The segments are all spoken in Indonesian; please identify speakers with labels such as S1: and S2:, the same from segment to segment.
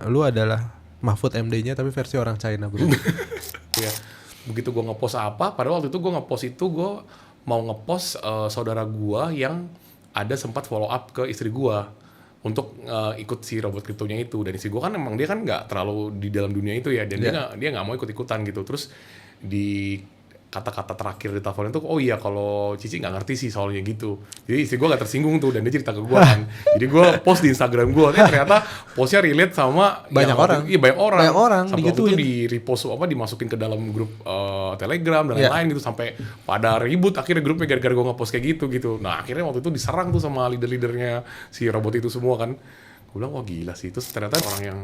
S1: Lu adalah Mahfud MD-nya tapi versi orang China, bro.
S2: Ya, begitu gue ngepost apa, pada waktu itu gue ngepost itu gue mau ngepost saudara gue yang ada sempat follow up ke istri gue untuk ikut si robot kriptonya itu. Dan istri gue kan emang dia kan nggak terlalu di dalam dunia itu ya, dan dia nggak mau ikut-ikutan gitu. Terus di kata-kata terakhir di telepon itu, oh iya kalau Cici nggak ngerti sih soalnya gitu. Jadi istri gue nggak tersinggung tuh, dan dia cerita ke gue kan. Jadi gue post di Instagram gue, ternyata postnya relate sama
S1: Banyak orang.
S2: Iya, banyak orang. Sampai waktu
S1: digituin.
S2: itu di repost dimasukin ke dalam grup Telegram dan lain-lain gitu, sampai pada ribut akhirnya grupnya gara-gara gue ngepost kayak gitu. Nah akhirnya waktu itu diserang tuh sama leader-leadernya si robot itu semua kan. Gue bilang wah gila sih. Terus ternyata orang yang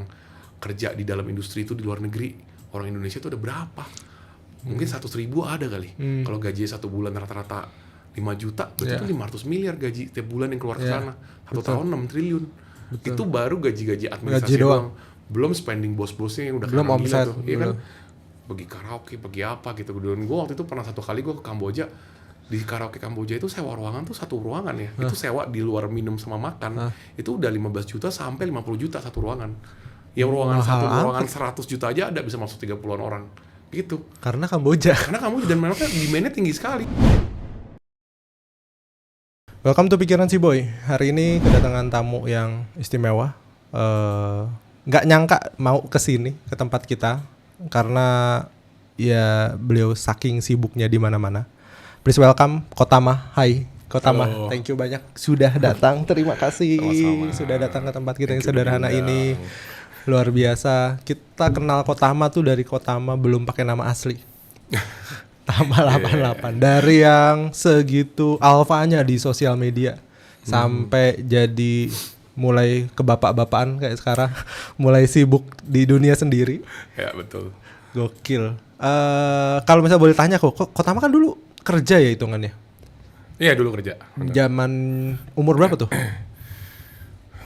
S2: kerja di dalam industri itu di luar negeri, orang Indonesia tuh ada berapa? Mungkin 100.000 ada kali. Kalau gaji satu bulan rata-rata 5 juta, berarti itu 500 miliar gaji tiap bulan yang keluar ke sana. Satu tahun 6 triliun. Itu baru gaji-gaji administrasi doang. Belum spending bos-bosnya yang udah
S1: belum omset
S2: tuh. Iya kan? Pergi karaoke, pergi apa gitu. Dan gue waktu itu pernah satu kali gue ke Kamboja. Di karaoke Kamboja itu sewa ruangan tuh satu ruangan ya. Itu sewa di luar minum sama makan. Itu udah 15 juta sampai 50 juta satu ruangan. Yang ruangan satu ruangan 100 juta aja ada bisa masuk 30-an orang. Gitu.
S1: Karena Kamboja.
S2: Dan mereka demand-nya tinggi sekali.
S1: Welcome to Pikiran Si Boy. Hari ini kedatangan tamu yang istimewa. Nggak nyangka mau kesini ke tempat kita karena ya beliau saking sibuknya di mana-mana. Please welcome Kotama. Hai Kotama, thank you banyak sudah datang. Terima kasih. Sama-sama. Sudah datang ke tempat kita yang sederhana ini. Luar biasa. Kita kenal Kotama tuh dari Kotama belum pakai nama asli. Tambah 88. Dari yang segitu alfanya di sosial media sampai jadi mulai kebapak-bapakan kayak sekarang, mulai sibuk di dunia sendiri.
S2: Ya, betul.
S1: Gokil. Kalau misalnya boleh tanya kok Kotama kan dulu kerja ya hitungannya?
S2: Iya, dulu kerja.
S1: Zaman umur berapa tuh?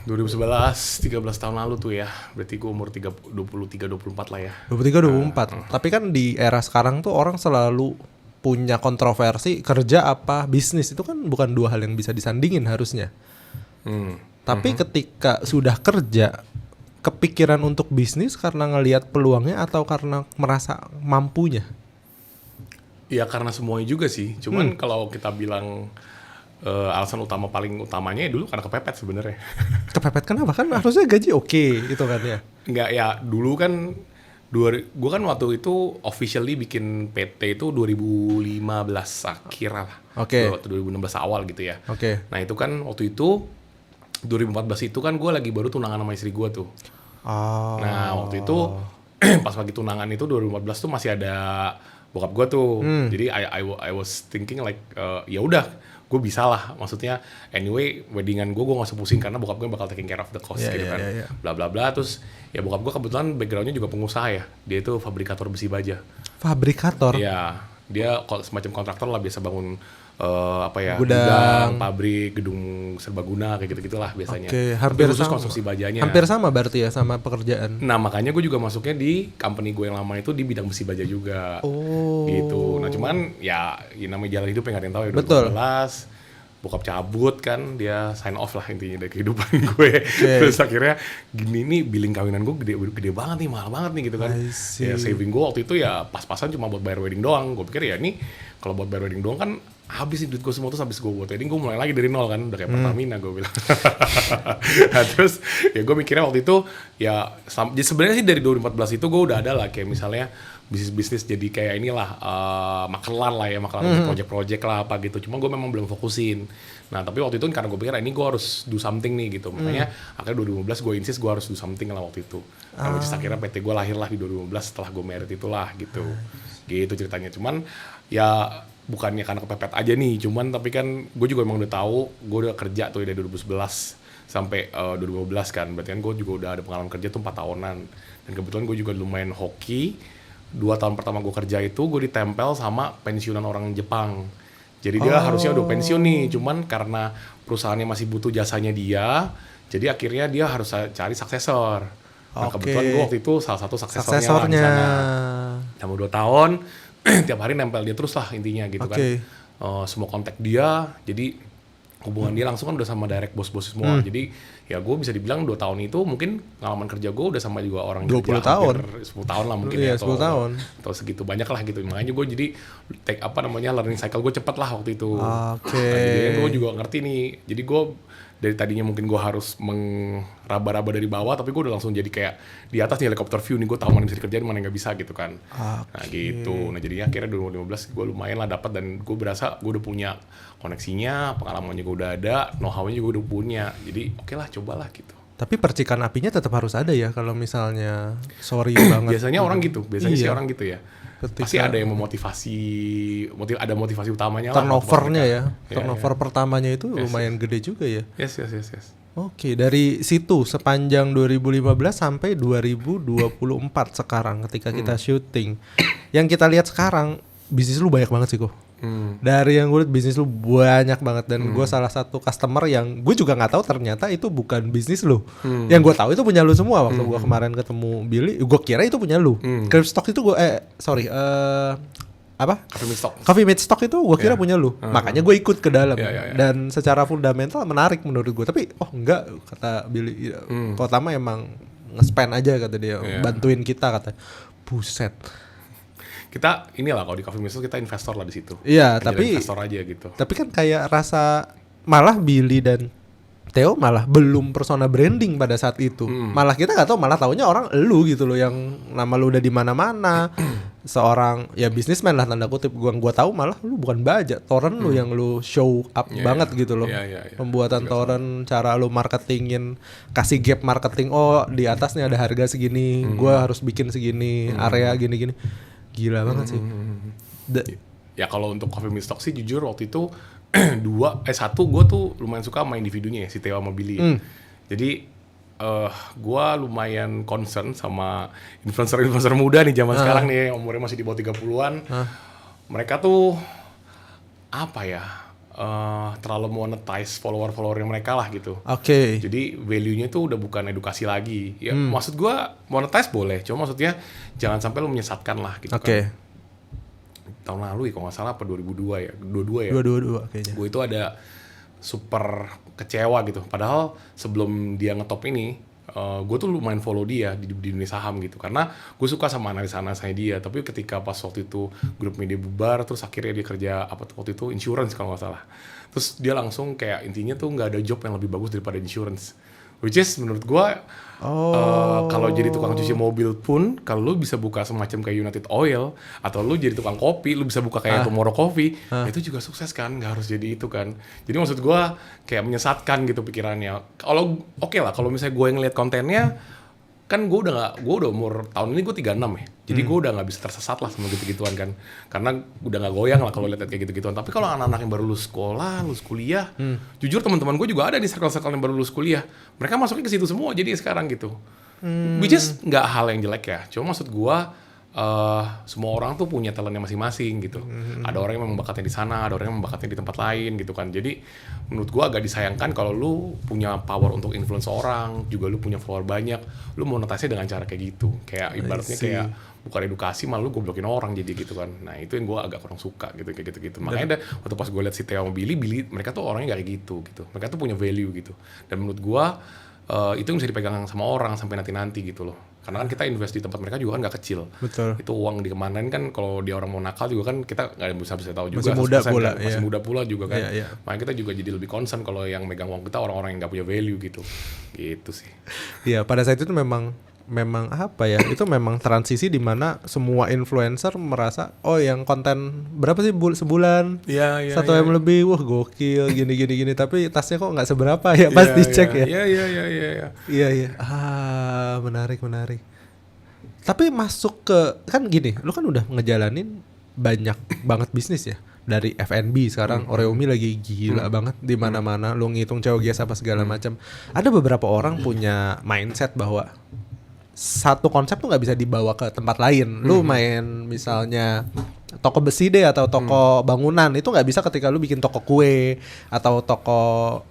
S2: 2011, 13 tahun lalu tuh ya. Berarti gue umur 23-24 lah ya.
S1: 23-24. Tapi kan di era sekarang tuh orang selalu punya kontroversi kerja apa bisnis. Itu kan bukan dua hal yang bisa disandingin harusnya. Tapi ketika sudah kerja, kepikiran untuk bisnis karena ngelihat peluangnya atau karena merasa mampunya?
S2: Iya, karena semuanya juga sih. Cuman kalau kita bilang alasan paling utamanya dulu karena kepepet sebenarnya.
S1: Kepepet kenapa? Kan harusnya gaji oke itu kan ya.
S2: Enggak ya, dulu kan gue kan waktu itu officially bikin PT itu 2015 akhir lah.
S1: Oke.
S2: 2016 awal gitu ya.
S1: Oke.
S2: Nah itu kan waktu itu 2014 itu kan gue lagi baru tunangan sama istri gue tuh.
S1: Oh.
S2: Nah waktu itu pas lagi tunangan itu 2014 tuh masih ada bokap gue tuh. Jadi I was thinking like ya udah gue bisa lah, maksudnya anyway weddingan gue gak usah pusing karena bokap gue bakal taking care of the cost gitu kan. Bla bla bla. Terus ya bokap gue kebetulan backgroundnya juga pengusaha ya, dia itu fabrikator besi baja.
S1: Fabrikator?
S2: Iya, dia semacam kontraktor lah, biasa bangun
S1: gudang,
S2: pabrik, gedung serbaguna kayak gitu-gitulah biasanya.
S1: Oke, hampir
S2: khusus
S1: sama.
S2: Konstruksi bajanya.
S1: Hampir sama berarti ya sama pekerjaan.
S2: Nah makanya gue juga masuknya di company gue yang lama itu di bidang besi baja juga.
S1: Oh.
S2: Gitu. Nah cuman ya namanya jalan hidup yang gak ada yang tahu ya.
S1: Betul.
S2: 2012 bokap cabut kan, dia sign off lah intinya dari kehidupan gue. Terus akhirnya gini nih, billing kawinan gue gede banget nih, mahal banget nih gitu kan. Ya saving gue waktu itu ya pas-pasan cuma buat bayar wedding doang. Gue pikir ya nih kalau buat bayar wedding doang kan habis nih duit gue semua. Terus habis gue buat wedding gue mulai lagi dari nol kan, udah kayak Pertamina gue bilang. Nah terus ya gue mikirnya waktu itu ya sebenarnya sih dari 2014 itu gue udah ada lah kayak misalnya bisnis jadi kayak inilah makelan lah ya, makelan project-project lah apa gitu. Cuma gue memang belum fokusin. Nah tapi waktu itu karena gue pikir ini gue harus do something nih gitu. Makanya akhirnya 2015 gue insist gue harus do something lah waktu itu. Nah which is akhirnya PT gue lahir lah di 2015 setelah gue married itulah gitu. Gitu ceritanya. Cuman ya bukannya karena kepepet aja nih. Cuman tapi kan gue juga emang udah tahu, gue udah kerja tuh dari 2011 sampai 2015 kan. Berarti kan gue juga udah ada pengalaman kerja tuh 4 tahunan. Dan kebetulan gue juga lumayan hoki. 2 tahun pertama gue kerja itu gue ditempel sama pensiunan orang Jepang. Jadi dia harusnya udah pensiun nih, cuman karena perusahaannya masih butuh jasanya dia, jadi akhirnya dia harus cari suksesor. Nah kebetulan gue waktu itu salah satu suksesornya lah di sana. Selama 2 tahun, tiap hari nempel dia terus lah intinya gitu kan. Semua kontak dia, jadi hubungan dia langsung kan udah sama direct bos-bos semua. Jadi ya gue bisa dibilang 2 tahun itu mungkin pengalaman kerja gue udah sama juga orang
S1: 20
S2: kerja
S1: tahun.
S2: hampir 10 tahun lah mungkin
S1: Iya,
S2: ya,
S1: 10 tahun.
S2: atau segitu banyak lah gitu. Makanya gue jadi learning cycle gue cepet lah waktu itu.
S1: Oke.
S2: Nah, jadi gue juga ngerti nih. Jadi gue dari tadinya mungkin gue harus mengraba-raba dari bawah, tapi gue udah langsung jadi kayak di atas nih helikopter view nih, gue tahu mana bisa dikerjain mana nggak bisa gitu kan. Nah gitu. Nah jadinya akhirnya 2015 gue lumayan lah dapat, dan gue berasa gue udah punya koneksinya, pengalamannya gue udah ada, know-how-nya juga udah punya. Jadi oke lah, cobalah gitu.
S1: Tapi percikan apinya tetap harus ada ya kalau misalnya sorry banget.
S2: Biasanya orang gitu, biasanya sih
S1: Iya.
S2: orang gitu ya.
S1: Ketika
S2: Pasti ada yang memotivasi, ada motivasi utamanya lah.
S1: turnovernya ya.
S2: Ya,
S1: Turnover pertamanya itu lumayan gede juga ya.
S2: Yes.
S1: Oke, dari situ sepanjang 2015 sampai 2024 sekarang ketika kita syuting. Yang kita lihat sekarang, bisnis lu banyak banget sih kok. Dari yang gue lihat bisnis lu banyak banget, dan gue salah satu customer yang gue juga nggak tahu ternyata itu bukan bisnis lu. Yang gue tahu itu punya lu semua. Waktu gue kemarin ketemu Billy, gue kira itu punya lu. Cryptstock itu gue apa? Coffee Mate Stock itu gue kira punya lu. Makanya gue ikut ke dalam. Dan secara fundamental menarik menurut gue. Tapi enggak, kata Billy. Pertama emang nge-spend aja kata dia, bantuin kita katanya. Buset.
S2: Kita inilah kalau di Coffee Mate Stock kita investor lah di situ.
S1: Iya,
S2: Jadi
S1: tapi
S2: investor aja gitu.
S1: Tapi kan kayak rasa malah Billy dan Theo malah belum persona branding pada saat itu. Malah kita nggak tahu, malah taunya orang elu gitu loh, yang nama lu udah di mana-mana. Seorang ya bisnismen lah tanda kutip. Gua tahu malah lu bukan bajak, torrent lu yang lu show up banget gitu loh. Pembuatan torrent, cara lu marketingin, kasih gap marketing. Oh, di atasnya ada harga segini, gua harus bikin segini, area gini-gini. Gila banget sih.
S2: Ya kalau untuk Coffee Mate Stock sih jujur waktu itu satu gue tuh lumayan suka sama individunya ya, si Theo sama Billy. Jadi gue lumayan concern sama influencer muda nih zaman sekarang nih, umurnya masih di bawah 30-an. Mereka tuh apa ya, terlalu monetize follower-followernya mereka lah gitu.
S1: Oke.
S2: Jadi value-nya tuh udah bukan edukasi lagi. Ya maksud gue monetize boleh, cuma maksudnya jangan sampai lu menyesatkan lah gitu kan. Tahun lalu ya kalau nggak salah apa 2002 ya, 22 ya.
S1: 22 kayaknya.
S2: Gue itu ada super kecewa gitu. Padahal sebelum dia ngetop ini, gue tuh lumayan follow dia di dunia saham gitu. Karena gue suka sama analisa-analisanya dia. Tapi ketika pas waktu itu grup media bubar, terus akhirnya dia kerja waktu itu insurance kalau nggak salah. Terus dia langsung kayak intinya tuh nggak ada job yang lebih bagus daripada insurance. Which is menurut gue kalau jadi tukang cuci mobil pun, kalau lu bisa buka semacam kayak United Oil, atau lu jadi tukang kopi, lu bisa buka kayak Tomorrow Coffee, itu juga sukses kan, nggak harus jadi itu kan. Jadi maksud gue kayak menyesatkan gitu pikirannya. Kalau oke lah, kalau misalnya gue ngeliat kontennya, kan gue udah umur tahun ini gue 36 ya. Jadi gue udah nggak bisa tersesat lah sama gitu-gituan kan. Karena udah nggak goyang lah kalau lihat kayak gitu-gituan. Tapi kalau anak-anak yang baru lulus sekolah, lulus kuliah, jujur teman-teman gue juga ada di circle-circle yang baru lulus kuliah. Mereka masuknya ke situ semua jadi sekarang gitu. Which is nggak hal yang jelek ya. Cuma maksud gue semua orang tuh punya talentnya masing-masing gitu. Ada orang yang memang bakatnya di sana, ada orang yang bakatnya di tempat lain gitu kan. Jadi menurut gua agak disayangkan kalau lu punya power untuk influence orang, juga lu punya follower banyak, lu monetize dengan cara kayak gitu. Kayak ibaratnya kayak bukan edukasi, malah lu goblokin orang jadi gitu kan. Nah itu yang gua agak kurang suka gitu, kayak gitu-gitu. Makanya waktu pas gua liat si Theo sama Billy, mereka tuh orangnya gak kayak gitu. Mereka tuh punya value gitu. Dan menurut gua itu yang bisa dipegang sama orang sampai nanti-nanti gitu loh. Karena kan kita invest di tempat mereka juga kan gak kecil.
S1: Betul.
S2: Itu uang dikemanain kan, kalau dia orang mau nakal juga kan kita gak bisa tahu juga.
S1: Masih muda pula.
S2: Kan, masih muda pula juga kan.
S1: Iya.
S2: Makanya kita juga jadi lebih concern kalau yang megang uang kita orang-orang yang gak punya value gitu. Gitu sih.
S1: Iya, pada saat itu memang apa ya, itu memang transisi di mana semua influencer merasa yang konten berapa sih sebulan, 1 M lebih, wah gokil gini tapi tasnya kok nggak seberapa ya, pas dicek ya. Iya. Menarik. Tapi masuk ke, kan gini, lu kan udah ngejalanin banyak banget bisnis ya, dari F&B sekarang Oreomi lagi gila banget di mana-mana, lu ngitung COGS apa segala macam. Ada beberapa orang punya mindset bahwa satu konsep tuh nggak bisa dibawa ke tempat lain. Lu main misalnya toko besi deh atau toko bangunan, itu nggak bisa ketika lu bikin toko kue atau toko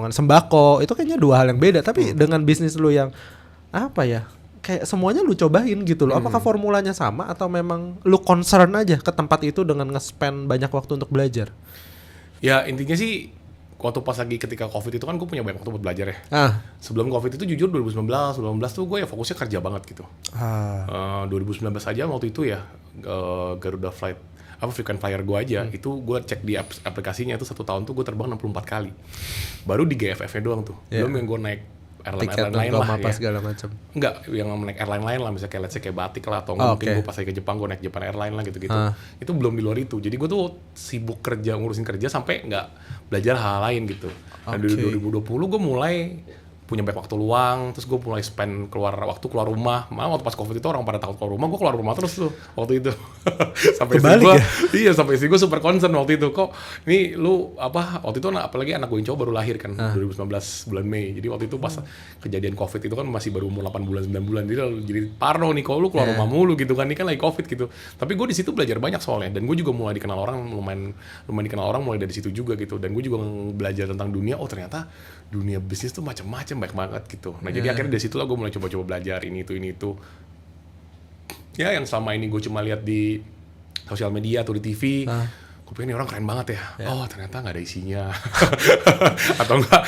S1: sembako. Itu kayaknya dua hal yang beda. Tapi dengan bisnis lu yang apa ya, kayak semuanya lu cobain gitu loh. Apakah formulanya sama atau memang lu concern aja ke tempat itu dengan nge-spend banyak waktu untuk belajar?
S2: Ya intinya sih waktu pas lagi ketika COVID itu kan gue punya banyak waktu buat belajar ya. Sebelum COVID itu jujur 2019 tuh gue ya fokusnya kerja banget gitu. 2019 aja waktu itu ya Garuda Flight frequent flyer gue aja itu gue cek di aplikasinya itu 1 tahun tuh gue terbang 64 kali. Baru di GFF-nya doang tuh. Belum yang gue naik airline lain lah
S1: apa
S2: ya.
S1: segala macam.
S2: Enggak, yang naik airline lain lah, misalnya kayak let's say kayak Batik lah atau mungkin gue pas lagi ke Jepang gue naik Japan Airline lah gitu-gitu. Itu belum di luar itu. Jadi gue tuh sibuk ngurusin kerja sampai nggak belajar hal lain gitu. Nah, di 2020 gue mulai punya banyak waktu luang, terus gue mulai spend keluar rumah. Malah waktu pas COVID itu orang pada takut keluar rumah, gue keluar rumah terus tuh waktu itu. Sampai istri gue, iya sampai istri gue super concern waktu itu. Kok ini lu waktu itu apalagi anak gue yang cowok baru lahir kan 2019 bulan Mei. Jadi waktu itu pas kejadian COVID itu kan masih baru umur 8 bulan 9 bulan. Jadi parno nih kalau lu keluar rumah mulu gitu kan, ini kan lagi COVID gitu. Tapi gue di situ belajar banyak soalnya, dan gue juga mulai dikenal orang lumayan dikenal orang mulai dari situ juga gitu. Dan gue juga belajar tentang dunia, ternyata dunia bisnis tuh macam-macam banyak banget gitu. Nah jadi akhirnya dari situ lah gue mulai coba-coba belajar ini itu. Ya yang selama ini gue cuma lihat di sosial media atau di TV, gue pikir ini orang keren banget ya. Oh ternyata nggak ada isinya. Atau enggak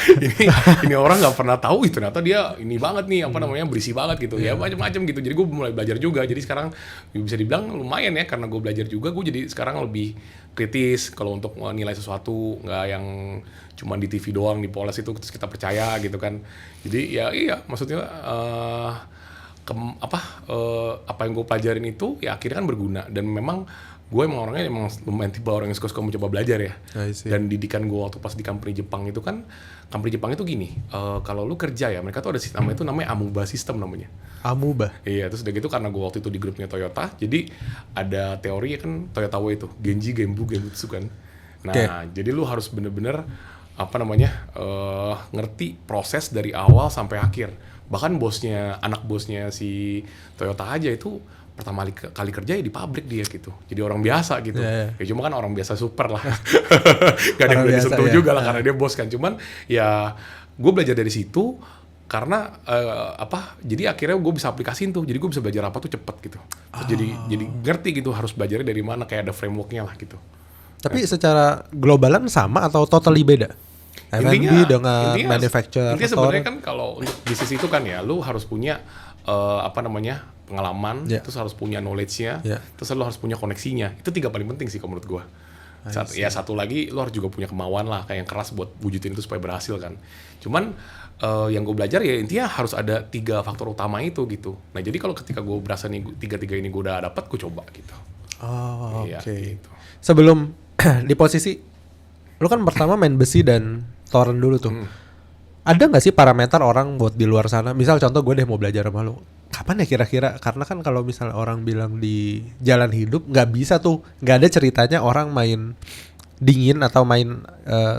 S2: ini orang nggak pernah tahu ternyata dia ini banget nih berisi banget gitu. Ya macam-macam gitu. Jadi gue mulai belajar juga. Jadi sekarang bisa dibilang lumayan ya, karena gue belajar juga, gue jadi sekarang lebih kritis kalau untuk nilai sesuatu, nggak yang cuma di TV doang dipoles itu terus kita percaya gitu kan. Jadi ya iya maksudnya apa yang gue pelajarin itu ya akhirnya kan berguna, dan memang gue orangnya lumayan tipe orang yang suka mencoba belajar ya. Dan didikan gue waktu pas di company Jepang itu kan, company Jepang itu gini, kalau lu kerja ya mereka tuh ada sistem namanya Amuba system namanya.
S1: Amuba? Iya,
S2: terus udah gitu karena gue waktu itu di grupnya Toyota, jadi ada teori ya kan Toyota Way itu, Genji, Genbutsu kan. Nah jadi lu harus bener-bener ngerti proses dari awal sampai akhir. Bahkan anak bosnya si Toyota aja itu pertama kali kerja ya di pabrik dia gitu. Jadi orang biasa gitu. Ya cuma kan orang biasa super lah. Gak ada yang boleh disentuh juga lah karena dia bos kan. Cuman ya gue belajar dari situ karena jadi akhirnya gue bisa aplikasiin tuh. Jadi gue bisa belajar apa tuh cepet gitu. Terus jadi ngerti gitu harus belajarnya dari mana, kayak ada frameworknya lah gitu.
S1: Tapi secara globalan sama atau totally beda?
S2: Intinya
S1: dengan manufacturer.
S2: Intinya sebenarnya kan kalau untuk bisnis itu kan ya lu harus punya pengalaman, terus harus punya knowledge-nya, terus lu harus punya koneksinya. Itu 3 paling penting sih kalau menurut gua. Satu lagi lu harus juga punya kemauan lah, kayak yang keras buat wujudin itu supaya berhasil kan. Cuman yang gue belajar ya intinya harus ada 3 faktor utama itu gitu. Nah jadi kalau ketika gue berasa nih 3 ini gue udah dapat, gue coba gitu.
S1: Gitu. Sebelum di posisi lu kan pertama main besi dan toren dulu tuh. Ada nggak sih parameter orang buat di luar sana? Misal contoh gue mau belajar sama lu. Kapan ya kira-kira? Karena kan kalau misalnya orang bilang di jalan hidup nggak bisa tuh, nggak ada ceritanya orang main dingin atau main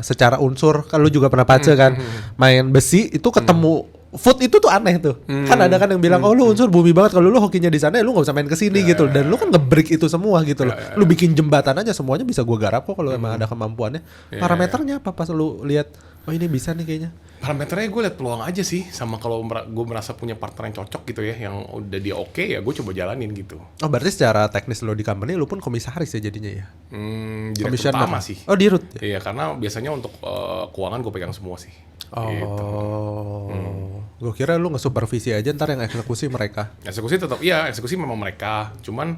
S1: secara unsur. Kan lu juga pernah baca kan, main besi itu ketemu food itu tuh aneh tuh. Kan ada kan yang bilang, oh lu unsur bumi banget, kalau lu hokinya di sana ya lu nggak bisa main kesini gitu. Dan lu kan nge-break itu semua gitu loh. Lu bikin jembatan aja semuanya bisa gua garap kok kalau emang ada kemampuannya. Parameternya apa pas lu lihat, oh ini bisa nih kayaknya?
S2: Parameternya gue liat peluang aja sih, sama kalau gue merasa punya partner yang cocok gitu ya, yang udah dia oke, ya gue coba jalanin gitu.
S1: Oh berarti secara teknis lo di company lu pun komisaris ya jadinya ya?
S2: Direktur utama sih.
S1: Oh di root?
S2: Iya karena biasanya untuk keuangan gue pegang semua sih. Gitu.
S1: Gue kira lu nge-supervisi aja, ntar yang eksekusi mereka.
S2: Eksekusi tetap, eksekusi memang mereka. Cuman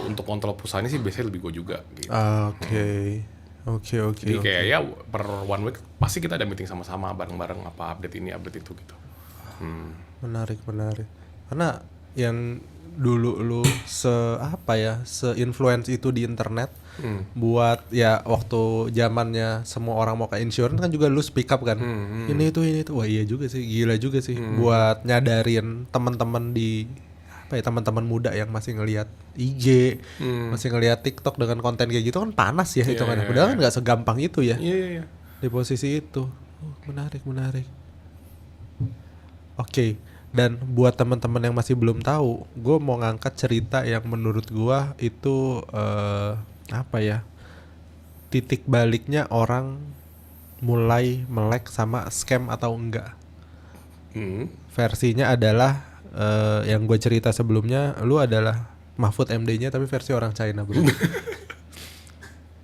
S2: untuk kontrol perusahaannya sih biasanya lebih gue juga gitu.
S1: Oke.
S2: Jadi kayak ya per 1 week pasti kita ada meeting sama-sama bareng-bareng, apa update ini, update itu gitu.
S1: Menarik. Karena yang dulu lu se-influence itu di internet buat ya waktu zamannya semua orang mau ke insurance kan juga lu speak up kan. Ini itu. Wah iya juga sih, gila juga sih buat nyadarin teman-teman di teman-teman muda yang masih ngelihat IG, masih ngelihat TikTok dengan konten kayak gitu kan panas ya hitungannya. Padahal kan nggak segampang itu ya. Di posisi itu. Menarik. Oke. Dan buat teman-teman yang masih belum tahu, gue mau ngangkat cerita yang menurut gue itu titik baliknya orang mulai melek sama scam atau enggak. Versinya adalah yang gue cerita sebelumnya, lu adalah Mahfud MD-nya tapi versi orang China bro.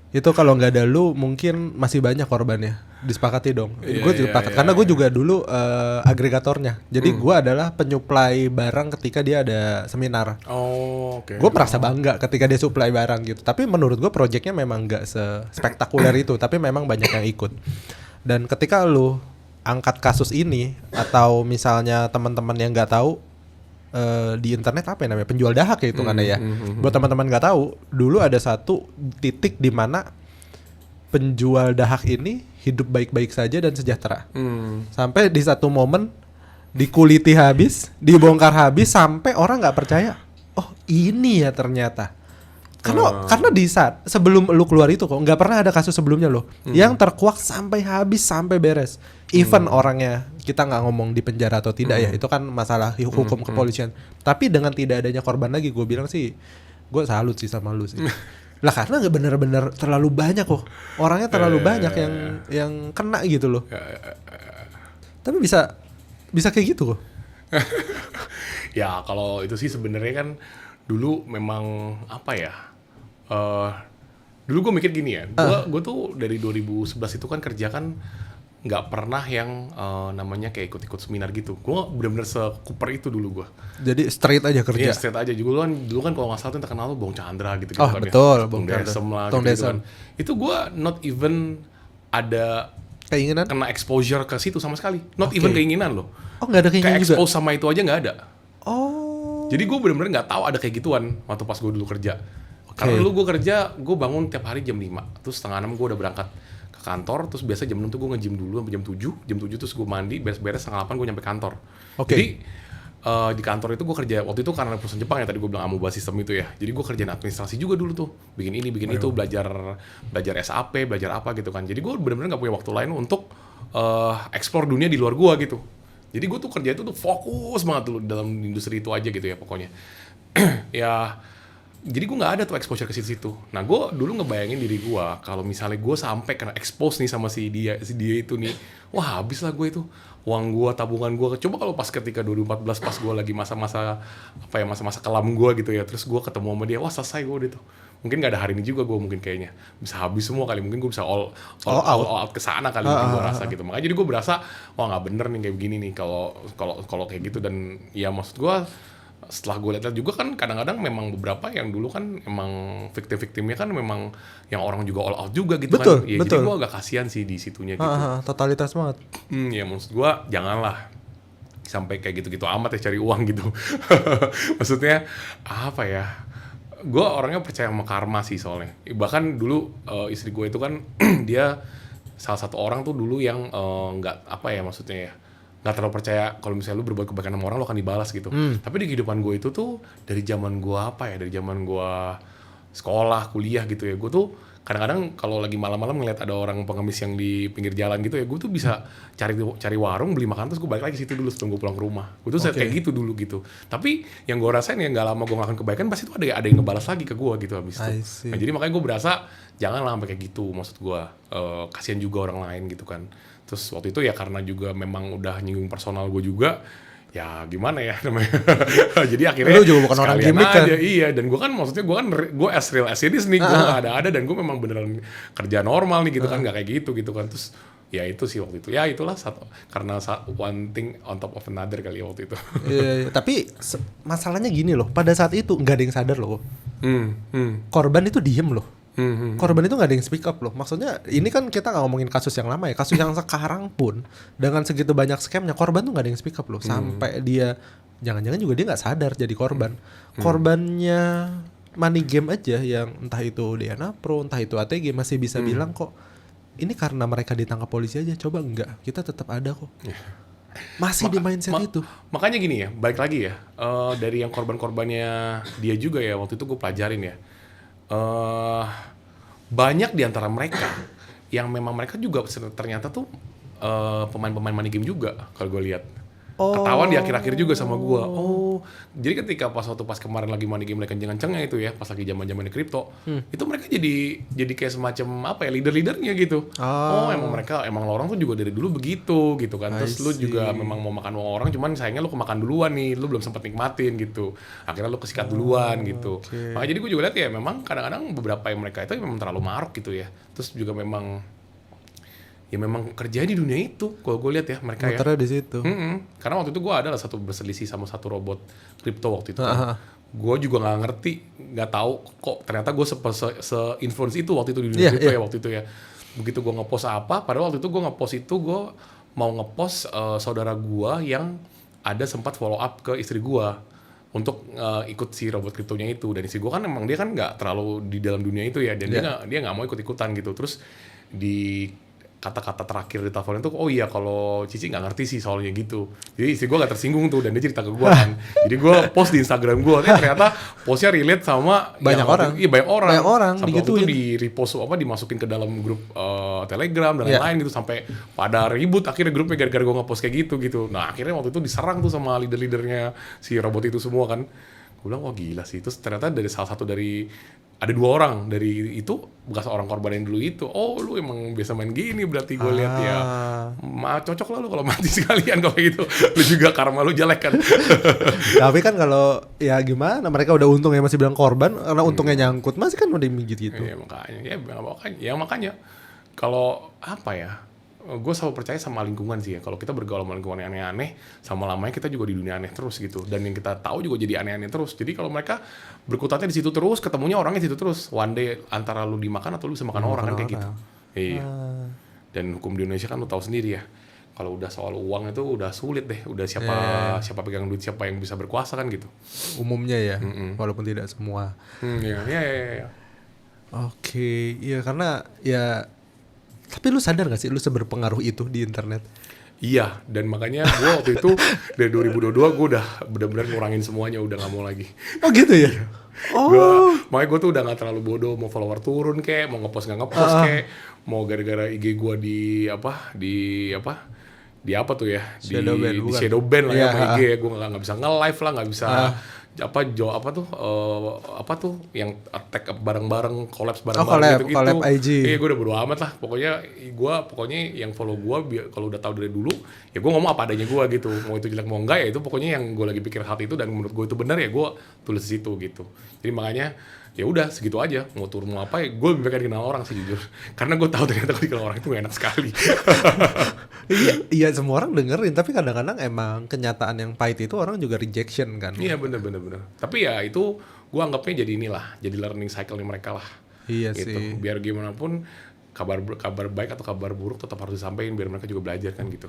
S1: Itu kalau nggak ada lu mungkin masih banyak korbannya. disepakati dong.
S2: Iya,
S1: Gue juga
S2: iya,
S1: sepakat
S2: iya,
S1: karena gue
S2: iya.
S1: juga dulu agregatornya. Jadi gue adalah penyuplai barang ketika dia ada seminar.
S2: Oh, oke.
S1: Gue merasa bangga ketika dia supply barang gitu. Tapi menurut gue projectnya memang nggak spektakuler itu, tapi memang banyak yang ikut. Dan ketika lu angkat kasus ini atau misalnya teman-teman yang nggak tahu di internet apa ya namanya penjual dahak ya hitungannya ya. Buat teman-teman nggak tahu, dulu ada satu titik di mana penjual dahak ini hidup baik-baik saja dan sejahtera. Sampai di satu momen dikuliti habis, dibongkar habis sampai orang nggak percaya. Oh ini ya ternyata. Karena di saat sebelum lu keluar itu kok nggak pernah ada kasus sebelumnya loh yang terkuak sampai habis sampai beres. Even orangnya kita nggak ngomong di penjara atau tidak ya, itu kan masalah hukum kepolisian. Tapi dengan tidak adanya korban lagi, gue bilang sih, gue salut sih sama lu sih. Lah karena nggak bener-bener terlalu banyak kok, orangnya terlalu banyak yang kena gitu loh. Tapi bisa kayak gitu kok.
S2: Ya kalau itu sih sebenarnya kan dulu memang apa ya? Dulu gue mikir gini ya, gue tuh dari 2011 itu kan kerja kan nggak pernah yang namanya kayak ikut-ikut seminar gitu. Gue bener-bener sekuper itu dulu gue.
S1: Jadi straight aja kerja.
S2: Iya straight aja. Dulu kan kalau nggak salah tuh yang terkenal tuh Bong Chandra gitu
S1: Oh
S2: kan
S1: betul,
S2: ya.
S1: Bong Chandra.
S2: Desem lah
S1: Tong
S2: gitu
S1: Desem.
S2: kan. Itu gue not even ada
S1: Keinginan?
S2: kena exposure ke situ sama sekali. Not
S1: Oke.
S2: even keinginan loh.
S1: Oh nggak ada
S2: Kayak
S1: keinginan juga.
S2: expose sama itu aja nggak ada.
S1: Oh.
S2: Jadi gue bener-bener nggak tahu ada kayak gituan waktu pas gue dulu kerja. Karena dulu gue kerja, gue bangun tiap hari jam 5, terus setengah 6 gue udah berangkat ke kantor, terus biasa jam 6 tuh gue nge-gym dulu sampai jam 7 terus gue mandi, beres-beres setengah 8 gue nyampe kantor.
S1: Oke.
S2: Jadi di kantor itu gue kerja, waktu itu karena perusahaan Jepang ya tadi gue bilang amuba sistem itu ya, jadi gue kerjain administrasi juga dulu tuh, bikin ini, bikin itu, belajar SAP, belajar apa gitu kan. Jadi gue bener-bener gak punya waktu lain untuk explore dunia di luar gue gitu. Jadi gue tuh kerja itu tuh fokus banget dulu dalam industri itu aja gitu ya pokoknya. Ya jadi gue nggak ada tuh exposure ke situ. Nah gue dulu ngebayangin diri gue kalau misalnya gue sampai kena expose nih sama si dia itu nih, wah habis lah gue itu uang gue, tabungan gue. Coba kalau pas ketika 2014 pas gue lagi masa-masa apa ya, masa-masa kelam gue gitu ya, terus gue ketemu sama dia, wah selesai gue gitu. Mungkin nggak ada hari ini juga gue mungkin kayaknya bisa habis semua kali, mungkin gue bisa all out ke sana kali mungkin gue rasa gitu. Makanya jadi gue berasa wah nggak bener nih kayak begini nih kalau kayak gitu. Dan ya maksud gue setelah gue lihat juga kan kadang-kadang memang beberapa yang dulu kan emang victim-victimnya kan memang yang orang juga all out juga gitu.
S1: Betul,
S2: kan ya,
S1: betul.
S2: jadi gue agak kasihan sih di situnya gitu.
S1: Totalitas banget.
S2: Ya maksud gue janganlah sampai kayak gitu-gitu amat ya cari uang gitu. Maksudnya apa ya, gue orangnya percaya sama karma sih soalnya. Bahkan dulu istri gue itu kan dia salah satu orang tuh dulu yang nggak apa ya maksudnya ya, nggak terlalu percaya kalau misalnya lu berbuat kebaikan sama orang lo akan dibalas gitu. Tapi di kehidupan gue itu tuh dari zaman gue apa ya, dari zaman gue sekolah, kuliah gitu ya, gue tuh kadang-kadang kalau lagi malam-malam ngeliat ada orang pengemis yang di pinggir jalan gitu ya, gue tuh bisa cari warung beli makan terus gue balik lagi situ dulu sebelum gue pulang ke rumah. Gue tuh kayak gitu dulu gitu. Tapi yang gue rasain ya nggak lama gue ngelakuin kebaikan pasti tuh ada yang ngebalas lagi ke gue gitu habis itu. Nah, jadi makanya gue berasa janganlah sampai kayak gitu. Maksud gue kasihan juga orang lain gitu kan. Terus waktu itu ya karena juga memang udah nyinggung personal gue juga, ya gimana ya namanya. Jadi akhirnya
S1: lu juga bukan orang gimmick kan.
S2: Iya, dan gue kan maksudnya gue as real as it is nih, gue gak ada dan gue memang beneran kerja normal nih gitu kan, gak kayak gitu kan. Terus ya itu sih waktu itu, ya itulah satu, karena one thing on top of another kali ya waktu itu.
S1: Iya, tapi masalahnya gini loh, pada saat itu nggak ada yang sadar loh. Korban itu diem loh. Korban itu nggak ada yang speak up loh. Maksudnya ini kan kita nggak ngomongin kasus yang lama ya, kasus yang sekarang pun dengan segitu banyak scamnya, korban tuh nggak ada yang speak up loh. Sampai dia jangan-jangan juga dia nggak sadar jadi korban. Korbannya money game aja yang entah itu DNA Pro, entah itu ATG masih bisa bilang kok ini karena mereka ditangkap polisi aja. Coba enggak, kita tetap ada kok. Masih di mindset itu.
S2: Makanya gini ya, balik lagi ya, dari yang korban-korbannya dia juga ya, waktu itu gue pelajarin ya, banyak di antara mereka yang memang mereka juga ternyata tuh pemain-pemain money game juga kalau gue lihat. Ketahuan di akhir-akhir juga sama gue. Jadi ketika pas kemarin lagi money game lagi kenceng-kencengnya itu ya, pas lagi zaman-zaman kripto, itu mereka jadi kayak semacam apa ya, leader-leadernya gitu. Emang orang tuh juga dari dulu begitu gitu kan. Terus lu juga memang mau makan uang orang, cuman sayangnya lu kemakan duluan nih, lu belum sempat nikmatin gitu. Akhirnya lu kesikat duluan gitu. Makanya jadi gue juga lihat ya, memang kadang-kadang beberapa yang mereka itu memang terlalu maruk gitu ya. Terus juga memang ya memang kerja di dunia itu. Kalau gue lihat ya mereka ya.
S1: Muternya di situ.
S2: Karena waktu itu gue adalah satu berselisih sama satu robot kripto waktu itu. Gue juga nggak ngerti, nggak tahu kok ternyata gue se-influence itu waktu itu di dunia kripto ya waktu itu ya. Begitu gue ngepost apa, padahal waktu itu gue ngepost itu gue mau ngepost saudara gue yang ada sempat follow up ke istri gue untuk ikut si robot kriptonya itu. Dan istri gue kan emang dia kan nggak terlalu di dalam dunia itu ya, dan dia nggak mau ikut-ikutan gitu. Terus di kata-kata terakhir di telepon itu, oh iya kalau Cici nggak ngerti sih soalnya gitu. Jadi istri gue nggak tersinggung tuh, dan dia cerita ke gue kan. Jadi gue post di Instagram gue, ternyata postnya relate sama
S1: banyak orang.
S2: Iya banyak orang. Sampai waktu itu di repost dimasukin ke dalam grup Telegram dan lain-lain gitu, sampai pada ribut akhirnya grupnya gara-gara gue ngepost kayak gitu. Nah akhirnya waktu itu diserang tuh sama leader-leadernya si robot itu semua kan. Gue bilang wah gila sih. Terus ternyata dari salah satu dari ada 2 orang dari itu bekas orang korban yang dulu itu. Oh lu emang biasa main gini berarti gue lihat ya. Cocok lah lu kalau mati sekalian kalau gitu. Lu juga karma lu jelek kan.
S1: Tapi kan kalau ya gimana, mereka udah untung ya masih bilang korban karena untungnya nyangkut, masih kan udah mijit gitu.
S2: Iya makanya kalau apa ya, gue selalu percaya sama lingkungan sih ya. Kalau kita bergaul sama lingkungan yang aneh-aneh, sama lamanya kita juga di dunia aneh terus gitu. Dan yang kita tahu juga jadi aneh-aneh terus. Jadi kalau mereka berkutatnya di situ terus, ketemunya orangnya di situ terus. One day antara lu dimakan atau lu bisa makan orang kan kayak gitu. Iya. Dan hukum di Indonesia kan lu tahu sendiri ya. Kalau udah soal uang itu udah sulit deh. Udah siapa pegang duit, siapa yang bisa berkuasa kan gitu.
S1: Umumnya ya, walaupun tidak semua.
S2: Iya.
S1: Oke, iya karena ya. Tapi lu sadar gak sih lu seberpengaruh itu di internet?
S2: Iya, dan makanya gue waktu itu dari 2022 gue udah benar-benar ngurangin semuanya, udah gak mau lagi.
S1: Oh gitu ya?
S2: Makanya gue tuh udah gak terlalu bodoh, mau follower turun kek, mau ngepost gak ngepost kek, mau gara-gara IG gue di apa tuh ya, di shadow ban lah ya sama IG, gue nggak bisa nge-live lah, nggak bisa apa tuh yang attack
S1: Oh,
S2: bareng-bareng, collapse bareng-bareng gitu.
S1: Collab IG.
S2: Iya, gue udah bodo amat lah. Pokoknya yang follow gue kalau udah tahu dari dulu, ya gue ngomong apa adanya gue gitu. Mau itu jelek mau enggak ya itu pokoknya yang gue lagi pikir hati itu dan menurut gue itu benar ya gue tulis di situ gitu. Jadi makanya ya udah segitu aja, mau turun mau apa ya gue lebih pengen kenal orang sih jujur, karena gue tahu ternyata kalau dikenal orang itu gak enak sekali.
S1: Iya semua orang dengerin, tapi kadang-kadang emang kenyataan yang pahit itu orang juga rejection kan.
S2: Iya bener. Tapi ya itu gue anggapnya jadi jadi learning cycle-nya mereka lah.
S1: Iya
S2: gitu.
S1: sih.
S2: Biar gimana pun kabar baik atau kabar buruk tetap harus disampaikan biar mereka juga belajar kan gitu.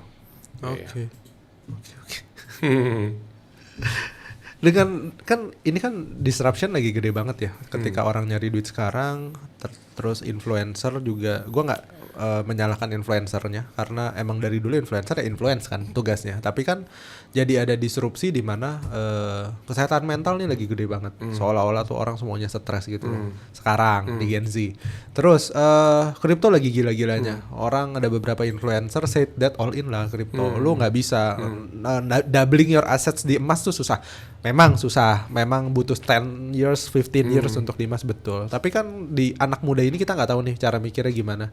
S1: Oke. Dengan kan ini kan disruption lagi gede banget ya ketika orang nyari duit sekarang, terus influencer juga, gue nggak menyalahkan influencernya karena emang dari dulu influencer ya influence kan tugasnya, tapi kan jadi ada disrupsi di mana kesehatan mental nih lagi gede banget, seolah-olah tuh orang semuanya stres gitu sekarang di Gen Z. Terus kripto lagi gila-gilanya, orang ada beberapa influencer say that all in lah kripto, lu nggak bisa doubling your assets di emas tuh susah. Memang susah, memang butuh 10 years, 15 years untuk di emas, betul. Tapi kan di anak muda ini kita nggak tahu nih cara mikirnya gimana.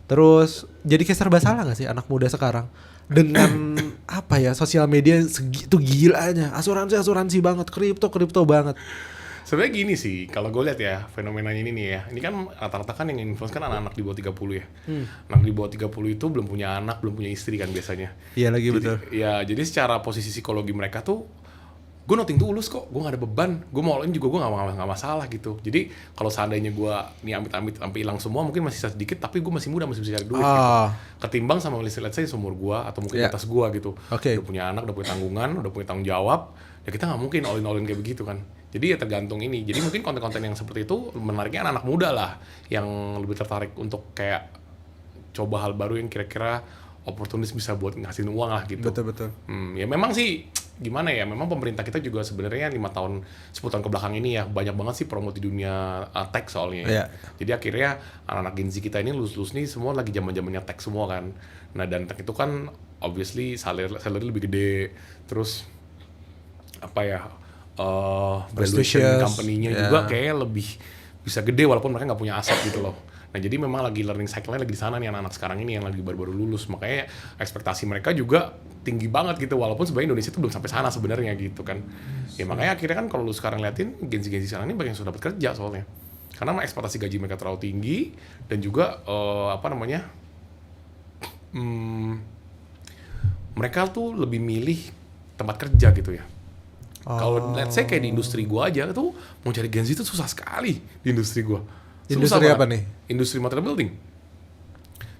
S1: Terus jadi kayak serba salah nggak sih anak muda sekarang dengan apa ya, sosial media segitu gilanya, asuransi banget, kripto banget.
S2: Sebenarnya gini sih, kalau gue lihat ya fenomenanya ini nih ya, ini kan rata-rata kan yang influence kan anak-anak di bawah 30 ya. Anak di bawah 30 itu belum punya anak, belum punya istri kan biasanya.
S1: Iya lagi betul.
S2: Ya jadi secara posisi psikologi mereka tuh, gue nothing tulus kok, gue gak ada beban, gue mau all in juga gue gak masalah gitu. Jadi kalau seandainya gue nih amit-amit sampai hilang semua, mungkin masih sedikit, tapi gue masih muda, masih bisa cari duit gitu. Ketimbang sama let's say seumur gue atau mungkin di atas gue gitu. Udah punya anak, udah punya tanggungan, udah punya tanggung jawab, ya kita gak mungkin all in kayak begitu kan. Jadi ya tergantung ini. Jadi mungkin konten-konten yang seperti itu menariknya anak-anak muda lah, yang lebih tertarik untuk kayak coba hal baru yang kira-kira oportunis bisa buat ngasihin uang lah gitu.
S1: Betul.
S2: Ya memang sih gimana ya, memang pemerintah kita juga sebenarnya 10 tahun ke belakang ini ya banyak banget sih promo di dunia tech soalnya. Jadi akhirnya anak-anak Gen Z kita ini lulus nih semua lagi zaman-zamannya tech semua kan. Nah dan tech itu kan obviously salary lebih gede, terus apa ya, valuation company-nya juga kayak lebih bisa gede walaupun mereka nggak punya aset gitu loh. Nah jadi memang lagi learning cycle-nya lagi di sana nih anak-anak sekarang ini yang lagi baru-baru lulus, makanya ekspektasi mereka juga tinggi banget gitu, walaupun sebenarnya Indonesia tuh belum sampai sana sebenarnya gitu kan. Ya makanya akhirnya kan kalau lu sekarang liatin Gen Z sekarang ini banyak yang sudah dapat kerja soalnya, karena ekspektasi gaji mereka terlalu tinggi dan juga mereka tuh lebih milih tempat kerja gitu ya. Kalau let's say kayak di industri gua aja tuh mau cari Gen Z itu susah sekali di industri gua.
S1: Industri apa nih?
S2: Industri material building.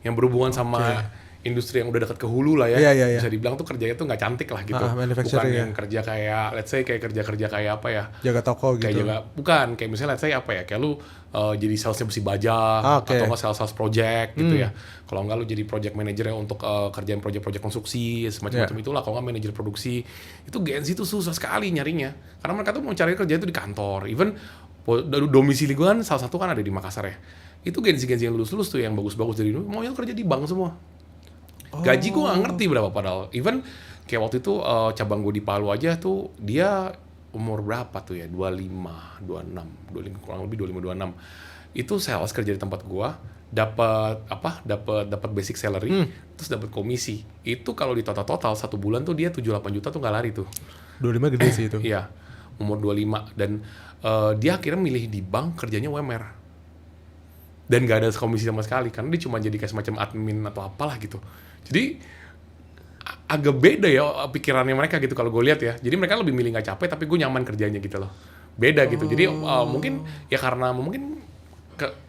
S2: Yang berhubungan sama industri yang udah dekat ke hulu lah ya.
S1: Iya.
S2: Bisa dibilang tuh kerjanya tuh nggak cantik lah gitu. Bukan yang kerja kayak let's say kayak kerja kayak apa ya?
S1: Jaga toko gitu.
S2: Bukan kayak misalnya let's say apa ya? Kayak lu jadi salesnya besi baja atau nggak sales project gitu ya. Kalau nggak lu jadi project manager untuk kerjaan project konstruksi semacam-macam itulah. Kalau nggak manajer produksi itu Gen Z tuh susah sekali nyarinya. Karena mereka tuh mau cari kerja itu di kantor. Even domisili gue kan salah satu kan ada di Makassar ya. Itu Gen Z yang lulus tuh yang bagus-bagus dari dulu maunya kerja di bank semua. Gaji gue gak ngerti berapa padahal. Even kayak waktu itu cabang gue di Palu aja tuh dia umur berapa tuh ya? 25, 26, kurang lebih 25, 26. Itu sales kerja di tempat gue dapat basic salary, terus dapat komisi. Itu kalau di total 1 bulan tuh dia 7-8 juta tuh gak lari tuh.
S1: 25 gede sih itu.
S2: Iya, umur 25 dan dia akhirnya milih di bank kerjanya UMR. Dan gak ada komisi sama sekali karena dia cuma jadi kayak semacam admin atau apalah gitu. Jadi agak beda ya pikirannya mereka gitu kalau gue lihat ya. Jadi mereka lebih milih nggak capek tapi gue nyaman kerjanya gitu loh. Beda gitu. Jadi mungkin ya karena mungkin